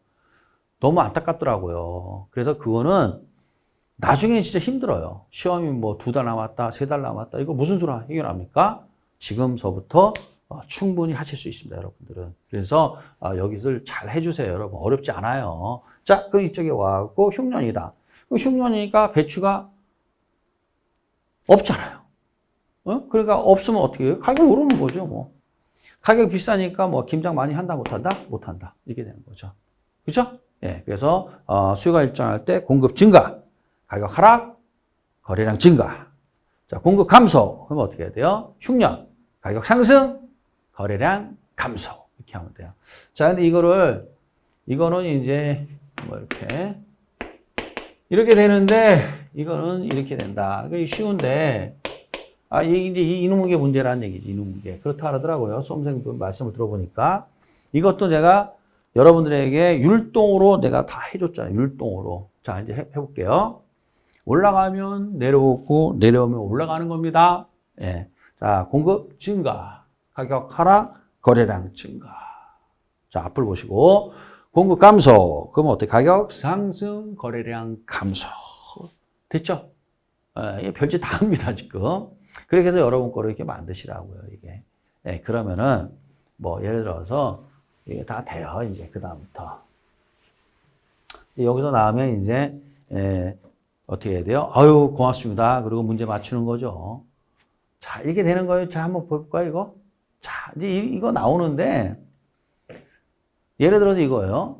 너무 안타깝더라고요. 그래서 그거는 나중에 진짜 힘들어요. 시험이 뭐 2달 남았다, 3달 남았다. 이거 무슨 수로 해결합니까? 지금서부터 충분히 하실 수 있습니다, 여러분들은. 그래서 여기서 잘 해주세요, 여러분. 어렵지 않아요. 자, 그럼 이쪽에 와갖고 흉년이다. 흉년이니까 배추가 없잖아요. 그러니까 없으면 어떻게 해요? 가격 오르는 거죠, 뭐. 가격 비싸니까 뭐 김장 많이 한다, 못한다? 못한다. 이렇게 되는 거죠. 그죠? 예. 그래서, 수요가 일정할 때 공급 증가, 가격 하락, 거래량 증가. 자, 공급 감소. 그러면 어떻게 해야 돼요? 흉년, 가격 상승, 거래량 감소. 이렇게 하면 돼요. 자, 근데 이거는 이제 뭐 이렇게 되는데, 이거는 이렇게 된다. 이게 쉬운데, 이게 이제 이놈의 문제라는 얘기지, 이놈의. 그렇다 하더라고요. 수험생들 말씀을 들어보니까. 이것도 제가 여러분들에게 율동으로 내가 다 해줬잖아요. 율동으로. 자, 이제 해볼게요. 올라가면 내려오고, 내려오면 올라가는 겁니다. 예. 자, 공급 증가, 가격 하락, 거래량 증가. 자, 앞을 보시고, 공급 감소. 그러면 어떻게? 가격 상승, 거래량 감소. 됐죠? 예, 별짓 다 합니다, 지금. 그래서 여러분 거를 이렇게 만드시라고요, 이게. 예, 그러면은, 뭐, 예를 들어서, 이게 다 돼요, 이제, 그다음부터. 여기서 나오면 이제, 어떻게 해야 돼요? 아유, 고맙습니다. 그리고 문제 맞추는 거죠. 자, 이렇게 되는 거예요. 자, 한번 볼까요, 이거? 자, 이제 이거 나오는데, 예를 들어서 이거예요.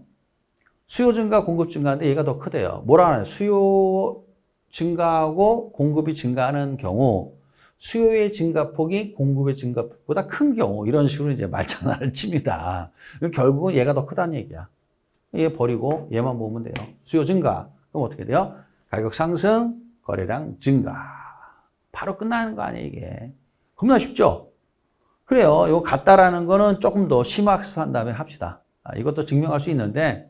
수요 증가, 공급 증가인데 얘가 더 크대요. 뭐라 하나요? 수요 증가하고 공급이 증가하는 경우, 수요의 증가폭이 공급의 증가폭보다 큰 경우, 이런 식으로 이제 말장난을 칩니다. 결국은 얘가 더 크다는 얘기야. 얘 버리고 얘만 보면 돼요. 수요 증가. 그럼 어떻게 돼요? 가격 상승, 거래량 증가. 바로 끝나는 거 아니에요, 이게. 겁나 쉽죠? 그래요. 이거 같다라는 거는 조금 더 심화학습한 다음에 합시다. 이것도 증명할 수 있는데,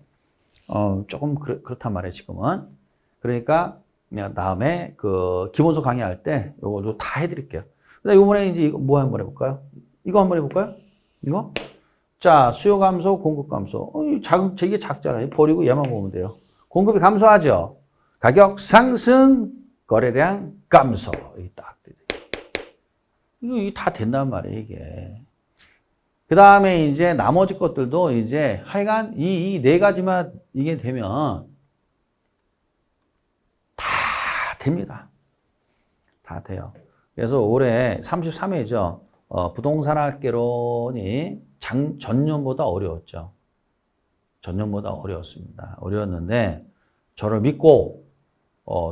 조금 그렇단 말이에요, 지금은. 그러니까, 다음에 그 기본서 강의할 때 요것도 다 해드릴게요. 근데 이번에 이제 이거 뭐 한번 해볼까요? 이거 한번 해볼까요? 이거? 자, 수요 감소, 공급 감소. 이게 작잖아요. 버리고 얘만 보면 돼요. 공급이 감소하죠. 가격 상승, 거래량 감소. 이게 딱. 이게 다 된단 말이에요, 이게. 그 다음에 이제 나머지 것들도 이제 하여간 이 네 가지만 이게 되면 다 됩니다. 다 돼요. 그래서 올해 33회죠. 부동산학개론이 전년보다 어려웠죠. 전년보다 어려웠습니다. 어려웠는데 저를 믿고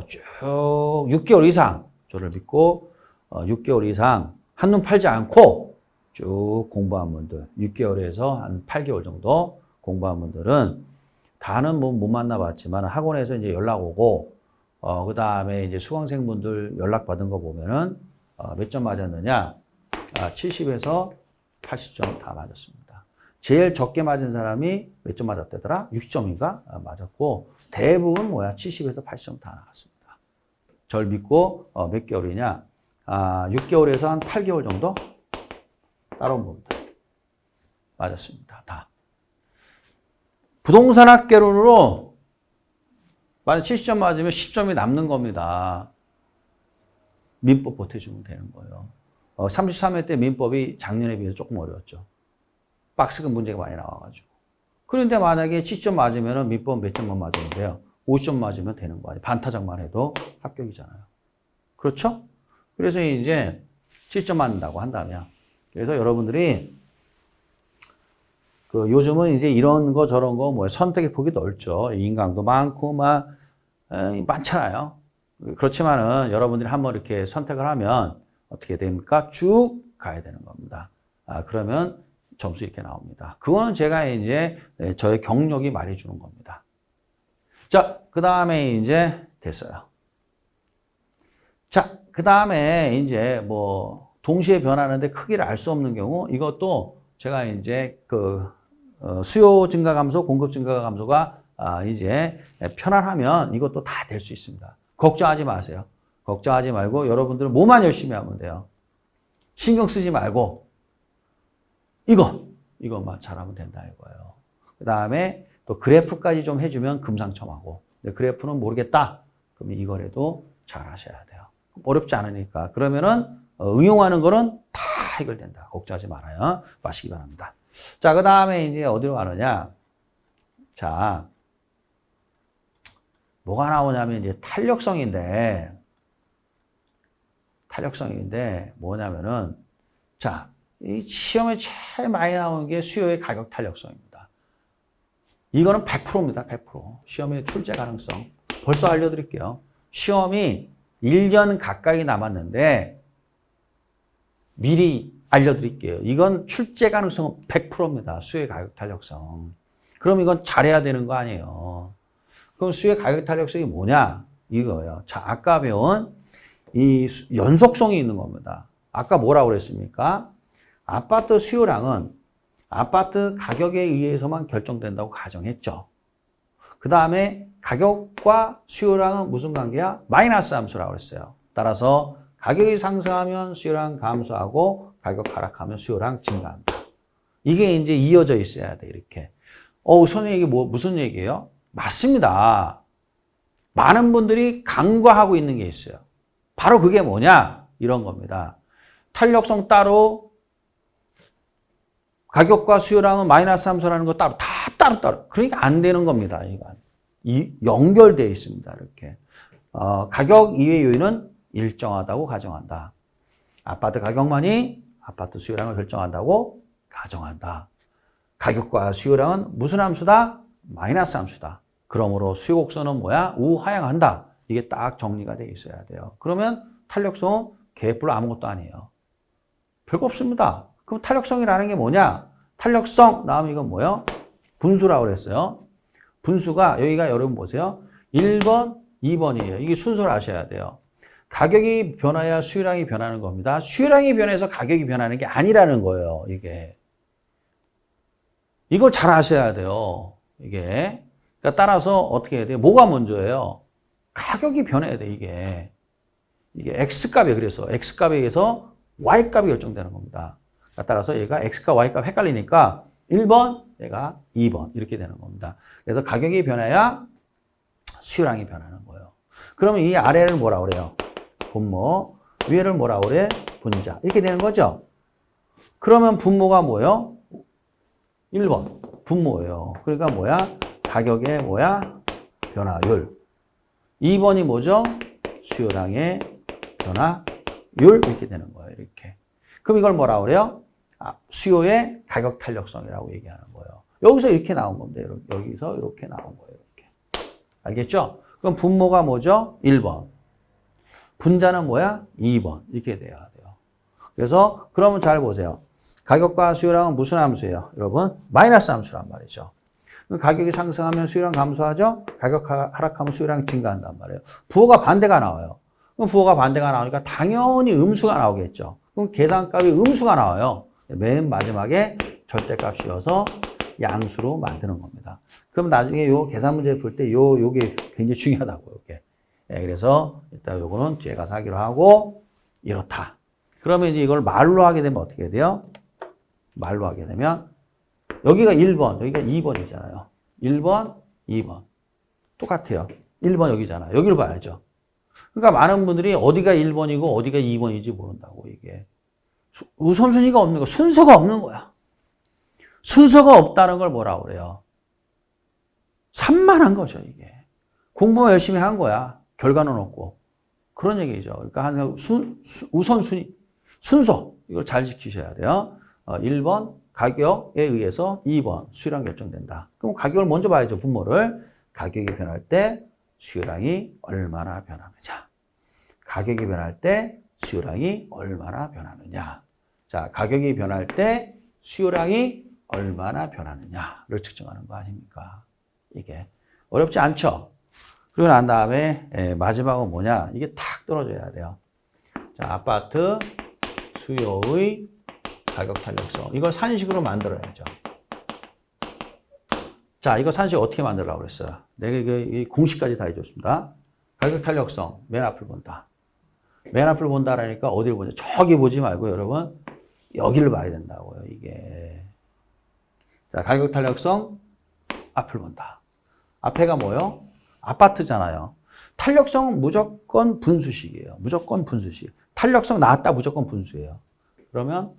쭉 6개월 이상 저를 믿고 6개월 이상 한눈 팔지 않고 쭉 공부한 분들 6개월에서 한 8개월 정도 공부한 분들은 다는 뭐 못 만나봤지만 학원에서 이제 연락 오고 그 다음에 이제 수강생분들 연락 받은 거 보면은 몇 점 맞았느냐? 70에서 80점 다 맞았습니다. 제일 적게 맞은 사람이 몇 점 맞았다더라? 6점인가 맞았고 대부분 뭐야? 70에서 80점 다 나갔습니다. 절 믿고 몇 개월이냐? 6개월에서 한 8개월 정도 따라온 겁니다. 맞았습니다. 다. 부동산 학개론으로 만약 70점 맞으면 10점이 남는 겁니다. 민법 보태주면 되는 거예요. 33회 때 민법이 작년에 비해서 조금 어려웠죠. 박스가 문제가 많이 나와가지고. 그런데 만약에 70점 맞으면 민법 몇 점만 맞으면 돼요? 50점 맞으면 되는 거 아니에요. 반타작만 해도 합격이잖아요. 그렇죠? 그래서 이제 70점 맞는다고 한다면. 그래서 여러분들이 요즘은 이제 이런 거 저런 거 뭐 선택의 폭이 넓죠. 인강도 많고 많잖아요. 그렇지만은 여러분들이 한번 이렇게 선택을 하면 어떻게 됩니까? 쭉 가야 되는 겁니다. 그러면 점수 이렇게 나옵니다. 그거는 제가 이제 저의 경력이 말해주는 겁니다. 자, 그 다음에 이제 됐어요. 자, 그 다음에 이제 뭐 동시에 변하는데 크기를 알 수 없는 경우 이것도 제가 이제 수요 증가 감소, 공급 증가 감소가 이제 편안하면 이것도 다 될 수 있습니다. 걱정하지 마세요. 걱정하지 말고 여러분들은 뭐만 열심히 하면 돼요. 신경 쓰지 말고 이것만 잘하면 된다 이거예요. 그 다음에 또 그래프까지 좀 해주면 금상첨화고. 근데 그래프는 모르겠다. 그러면 이거라도 잘 하셔야 돼요. 어렵지 않으니까. 그러면은 응용하는 거는 다 해결된다. 걱정하지 말아요. 마시기 바랍니다. 자, 그 다음에 이제 어디로 가느냐. 자, 뭐가 나오냐면 이제 탄력성인데 뭐냐면은 자, 이 시험에 제일 많이 나오는 게 수요의 가격 탄력성입니다. 이거는 100%입니다. 100%. 시험의 출제 가능성. 벌써 알려드릴게요. 시험이 1년 가까이 남았는데 미리 알려드릴게요. 이건 출제 가능성은 100%입니다. 수요의 가격 탄력성. 그럼 이건 잘해야 되는 거 아니에요. 그럼 수요의 가격 탄력성이 뭐냐? 이거예요. 자, 아까 배운 이 연속성이 있는 겁니다. 아까 뭐라고 그랬습니까? 아파트 수요량은 아파트 가격에 의해서만 결정된다고 가정했죠. 그 다음에 가격과 수요량은 무슨 관계야? 마이너스 함수라고 그랬어요. 따라서 가격이 상승하면 수요량 감소하고 가격 하락하면 수요량 증가한다. 이게 이제 이어져 있어야 돼, 이렇게. 선생님 이게 무슨 얘기예요? 맞습니다. 많은 분들이 간과하고 있는 게 있어요. 바로 그게 뭐냐? 이런 겁니다. 탄력성 따로, 가격과 수요량은 마이너스 함수라는 거 따로, 다 따로. 그러니까 안 되는 겁니다. 연결되어 있습니다. 이렇게. 가격 이외의 요인은 일정하다고 가정한다. 아파트 가격만이 아파트 수요량을 결정한다고 가정한다. 가격과 수요량은 무슨 함수다? 마이너스 함수다. 그러므로 수요 곡선은 뭐야? 우하향한다. 이게 딱 정리가 돼 있어야 돼요. 그러면 탄력성은 개뿔 아무것도 아니에요. 별거 없습니다. 그럼 탄력성이라는 게 뭐냐? 탄력성 나오면 이건 뭐예요? 분수라고 그랬어요. 분수가 여기가 여러분 보세요. 1번, 2번이에요. 이게 순서를 아셔야 돼요. 가격이 변해야 수요량이 변하는 겁니다. 수요량이 변해서 가격이 변하는 게 아니라는 거예요. 이게. 이걸 잘 아셔야 돼요. 이게. 그러니까 따라서 어떻게 해야 돼요? 뭐가 먼저예요? 가격이 변해야 돼, 이게. 이게 X값에 그래서 X값에 의해서 Y값이 결정되는 겁니다. 그러니까 따라서 얘가 X값, Y값 헷갈리니까 1번, 얘가 2번 이렇게 되는 겁니다. 그래서 가격이 변해야 수요량이 변하는 거예요. 그러면 이 아래를 뭐라 그래요? 분모, 위에를 뭐라 그래? 분자. 이렇게 되는 거죠? 그러면 분모가 뭐예요? 1번, 분모예요. 그러니까 뭐야? 가격의 뭐야? 변화율. 2번이 뭐죠? 수요량의 변화율. 이렇게 되는 거예요. 이렇게. 그럼 이걸 뭐라 그래요? 수요의 가격 탄력성이라고 얘기하는 거예요. 여기서 이렇게 나온 겁니다. 여기서 이렇게 나온 거예요. 이렇게. 알겠죠? 그럼 분모가 뭐죠? 1번. 분자는 뭐야? 2번. 이렇게 돼야 돼요. 그래서 그러면 잘 보세요. 가격과 수요량은 무슨 함수예요? 여러분, 마이너스 함수란 말이죠. 가격이 상승하면 수요량 감소하죠? 가격 하락하면 수요량이 증가한단 말이에요. 부호가 반대가 나와요. 그럼 부호가 반대가 나오니까 당연히 음수가 나오겠죠. 그럼 계산값이 음수가 나와요. 맨 마지막에 절대값 씌워서 양수로 만드는 겁니다. 그럼 나중에 요 계산 문제 풀 때 요게 굉장히 중요하다고, 요게. 예, 그래서 일단 요거는 뒤에 가서 하기로 하고, 이렇다. 그러면 이제 이걸 말로 하게 되면 어떻게 돼요? 말로 하게 되면, 여기가 1번, 여기가 2번이잖아요. 1번, 2번. 똑같아요. 1번 여기잖아요. 여기를 봐야죠. 그러니까 많은 분들이 어디가 1번이고 어디가 2번인지 모른다고, 이게. 우선순위가 없는 거, 순서가 없는 거야. 순서가 없다는 걸 뭐라고 그래요? 산만한 거죠, 이게. 공부만 열심히 한 거야. 결과는 없고. 그런 얘기죠. 그러니까 항상 우선순위, 순서, 이걸 잘 지키셔야 돼요. 1번, 가격에 의해서 2번, 수요량 결정된다. 그럼 가격을 먼저 봐야죠, 분모를. 가격이 변할 때 수요량이 얼마나 변하느냐. 가격이 변할 때 수요량이 얼마나 변하느냐. 자, 가격이 변할 때 수요량이 얼마나 변하느냐를 측정하는 거 아닙니까? 이게 어렵지 않죠? 그리고 난 다음에 마지막은 뭐냐? 이게 탁 떨어져야 돼요. 자, 아파트 수요의 가격 탄력성. 이걸 산식으로 만들어야죠. 자, 이거 산식 어떻게 만들라고 그랬어요? 내가 이 공식까지 다 해줬습니다. 가격 탄력성, 맨 앞을 본다. 맨 앞을 본다라니까 어디를 보냐? 저기 보지 말고 여러분, 여기를 봐야 된다고요, 이게. 자, 가격 탄력성, 앞을 본다. 앞에가 뭐요? 아파트잖아요. 탄력성은 무조건 분수식이에요. 무조건 분수식. 탄력성 나왔다 무조건 분수예요. 그러면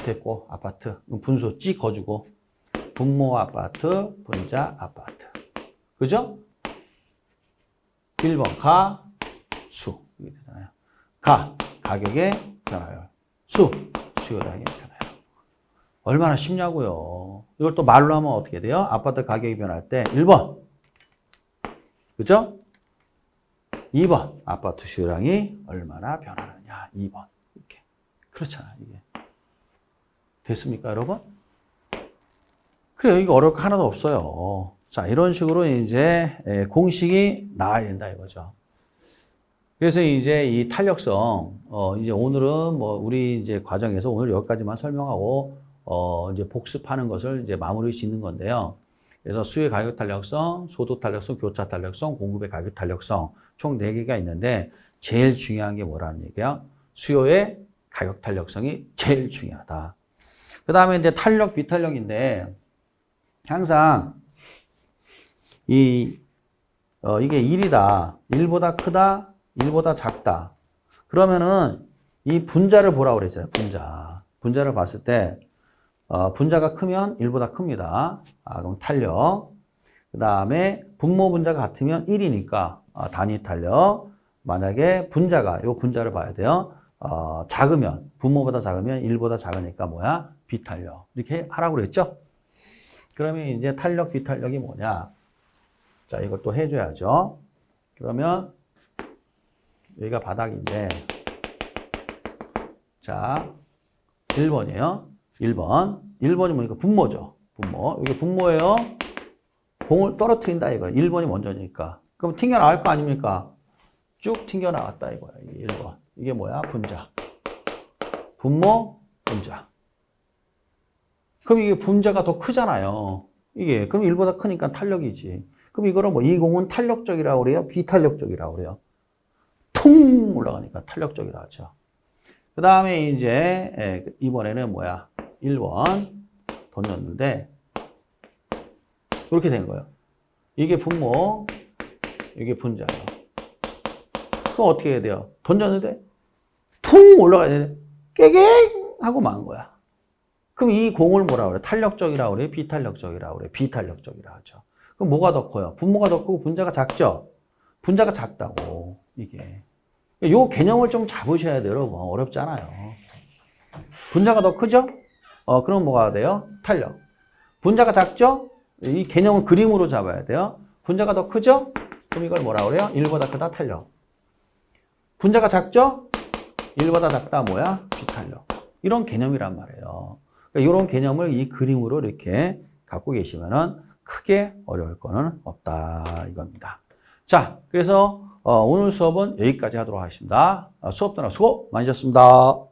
됐고 아파트 분수 찍어주고 분모 아파트, 분자 아파트. 그죠? 1번 가, 수. 이게 되잖아요. 가격의 변화율. 수요량의 변화율. 얼마나 쉽냐고요. 이걸 또 말로 하면 어떻게 돼요? 아파트 가격이 변할 때 1번. 그죠? 2번. 아파트 수요량이 얼마나 변하느냐. 2번. 이렇게. 그렇잖아요. 이게. 됐습니까, 여러분? 그래요. 이거 어려울 거 하나도 없어요. 자, 이런 식으로 이제 공식이 나와야 된다 이거죠. 그래서 이제 이 탄력성, 이제 오늘은 뭐 우리 이제 과정에서 오늘 여기까지만 설명하고, 이제 복습하는 것을 이제 마무리 짓는 건데요. 그래서 수요의 가격 탄력성, 소득 탄력성, 교차 탄력성, 공급의 가격 탄력성 총 4개가 있는데 제일 중요한 게 뭐라는 얘기야? 수요의 가격 탄력성이 제일 중요하다. 그 다음에 이제 탄력, 비탄력인데 항상 이게 1이다. 1보다 크다. 1보다 작다. 그러면은 이 분자를 보라고 그랬어요. 분자를 봤을 때 분자가 크면 1보다 큽니다. 그럼 탄력. 그 다음에 분모 분자가 같으면 1이니까 단위 탄력. 만약에 분자가 요 분자를 봐야 돼요. 작으면 분모보다 작으면 1보다 작으니까 뭐야? 비탄력. 이렇게 하라고 그랬죠? 그러면 이제 탄력, 비탄력이 뭐냐? 자, 이것도 해줘야죠. 그러면 여기가 바닥인데 자, 1번이에요. 1번이 뭐니까 분모죠. 분모. 이게 분모예요. 공을 떨어뜨린다 이거야. 1번이 먼저니까. 그럼 튕겨나갈 거 아닙니까? 쭉 튕겨나갔다 이거야. 1번. 이게 뭐야? 분자. 분모, 분자. 그럼 이게 분자가 더 크잖아요. 이게. 그럼 1보다 크니까 탄력이지. 그럼 이거를 뭐 이 공은 탄력적이라고 그래요? 비탄력적이라고 그래요? 퉁 올라가니까 탄력적이라고 하죠. 그 다음에 이제 이번에는 뭐야? 1번 던졌는데 이렇게 된 거예요. 이게 분모, 이게 분자예요. 그럼 어떻게 해야 돼요? 던졌는데 퉁 올라가야 되는데 깨갱 하고 만 거야. 그럼 이 공을 뭐라고 그래? 탄력적이라고 그래? 비탄력적이라고 그래? 비탄력적이라고 하죠. 그럼 뭐가 더 커요? 분모가 더 크고 분자가 작죠? 분자가 작다고, 이게. 요 개념을 좀 잡으셔야 돼요, 여러분. 어렵잖아요. 분자가 더 크죠? 그럼 뭐가 돼요? 탄력. 분자가 작죠? 이 개념을 그림으로 잡아야 돼요. 분자가 더 크죠? 그럼 이걸 뭐라 그래요? 1보다 크다 탄력. 분자가 작죠? 1보다 작다 뭐야? 비탄력. 이런 개념이란 말이에요. 그러니까 이런 개념을 이 그림으로 이렇게 갖고 계시면은 크게 어려울 거는 없다 이겁니다. 자, 그래서 오늘 수업은 여기까지 하도록 하겠습니다. 수업 떠나 수고 많으셨습니다.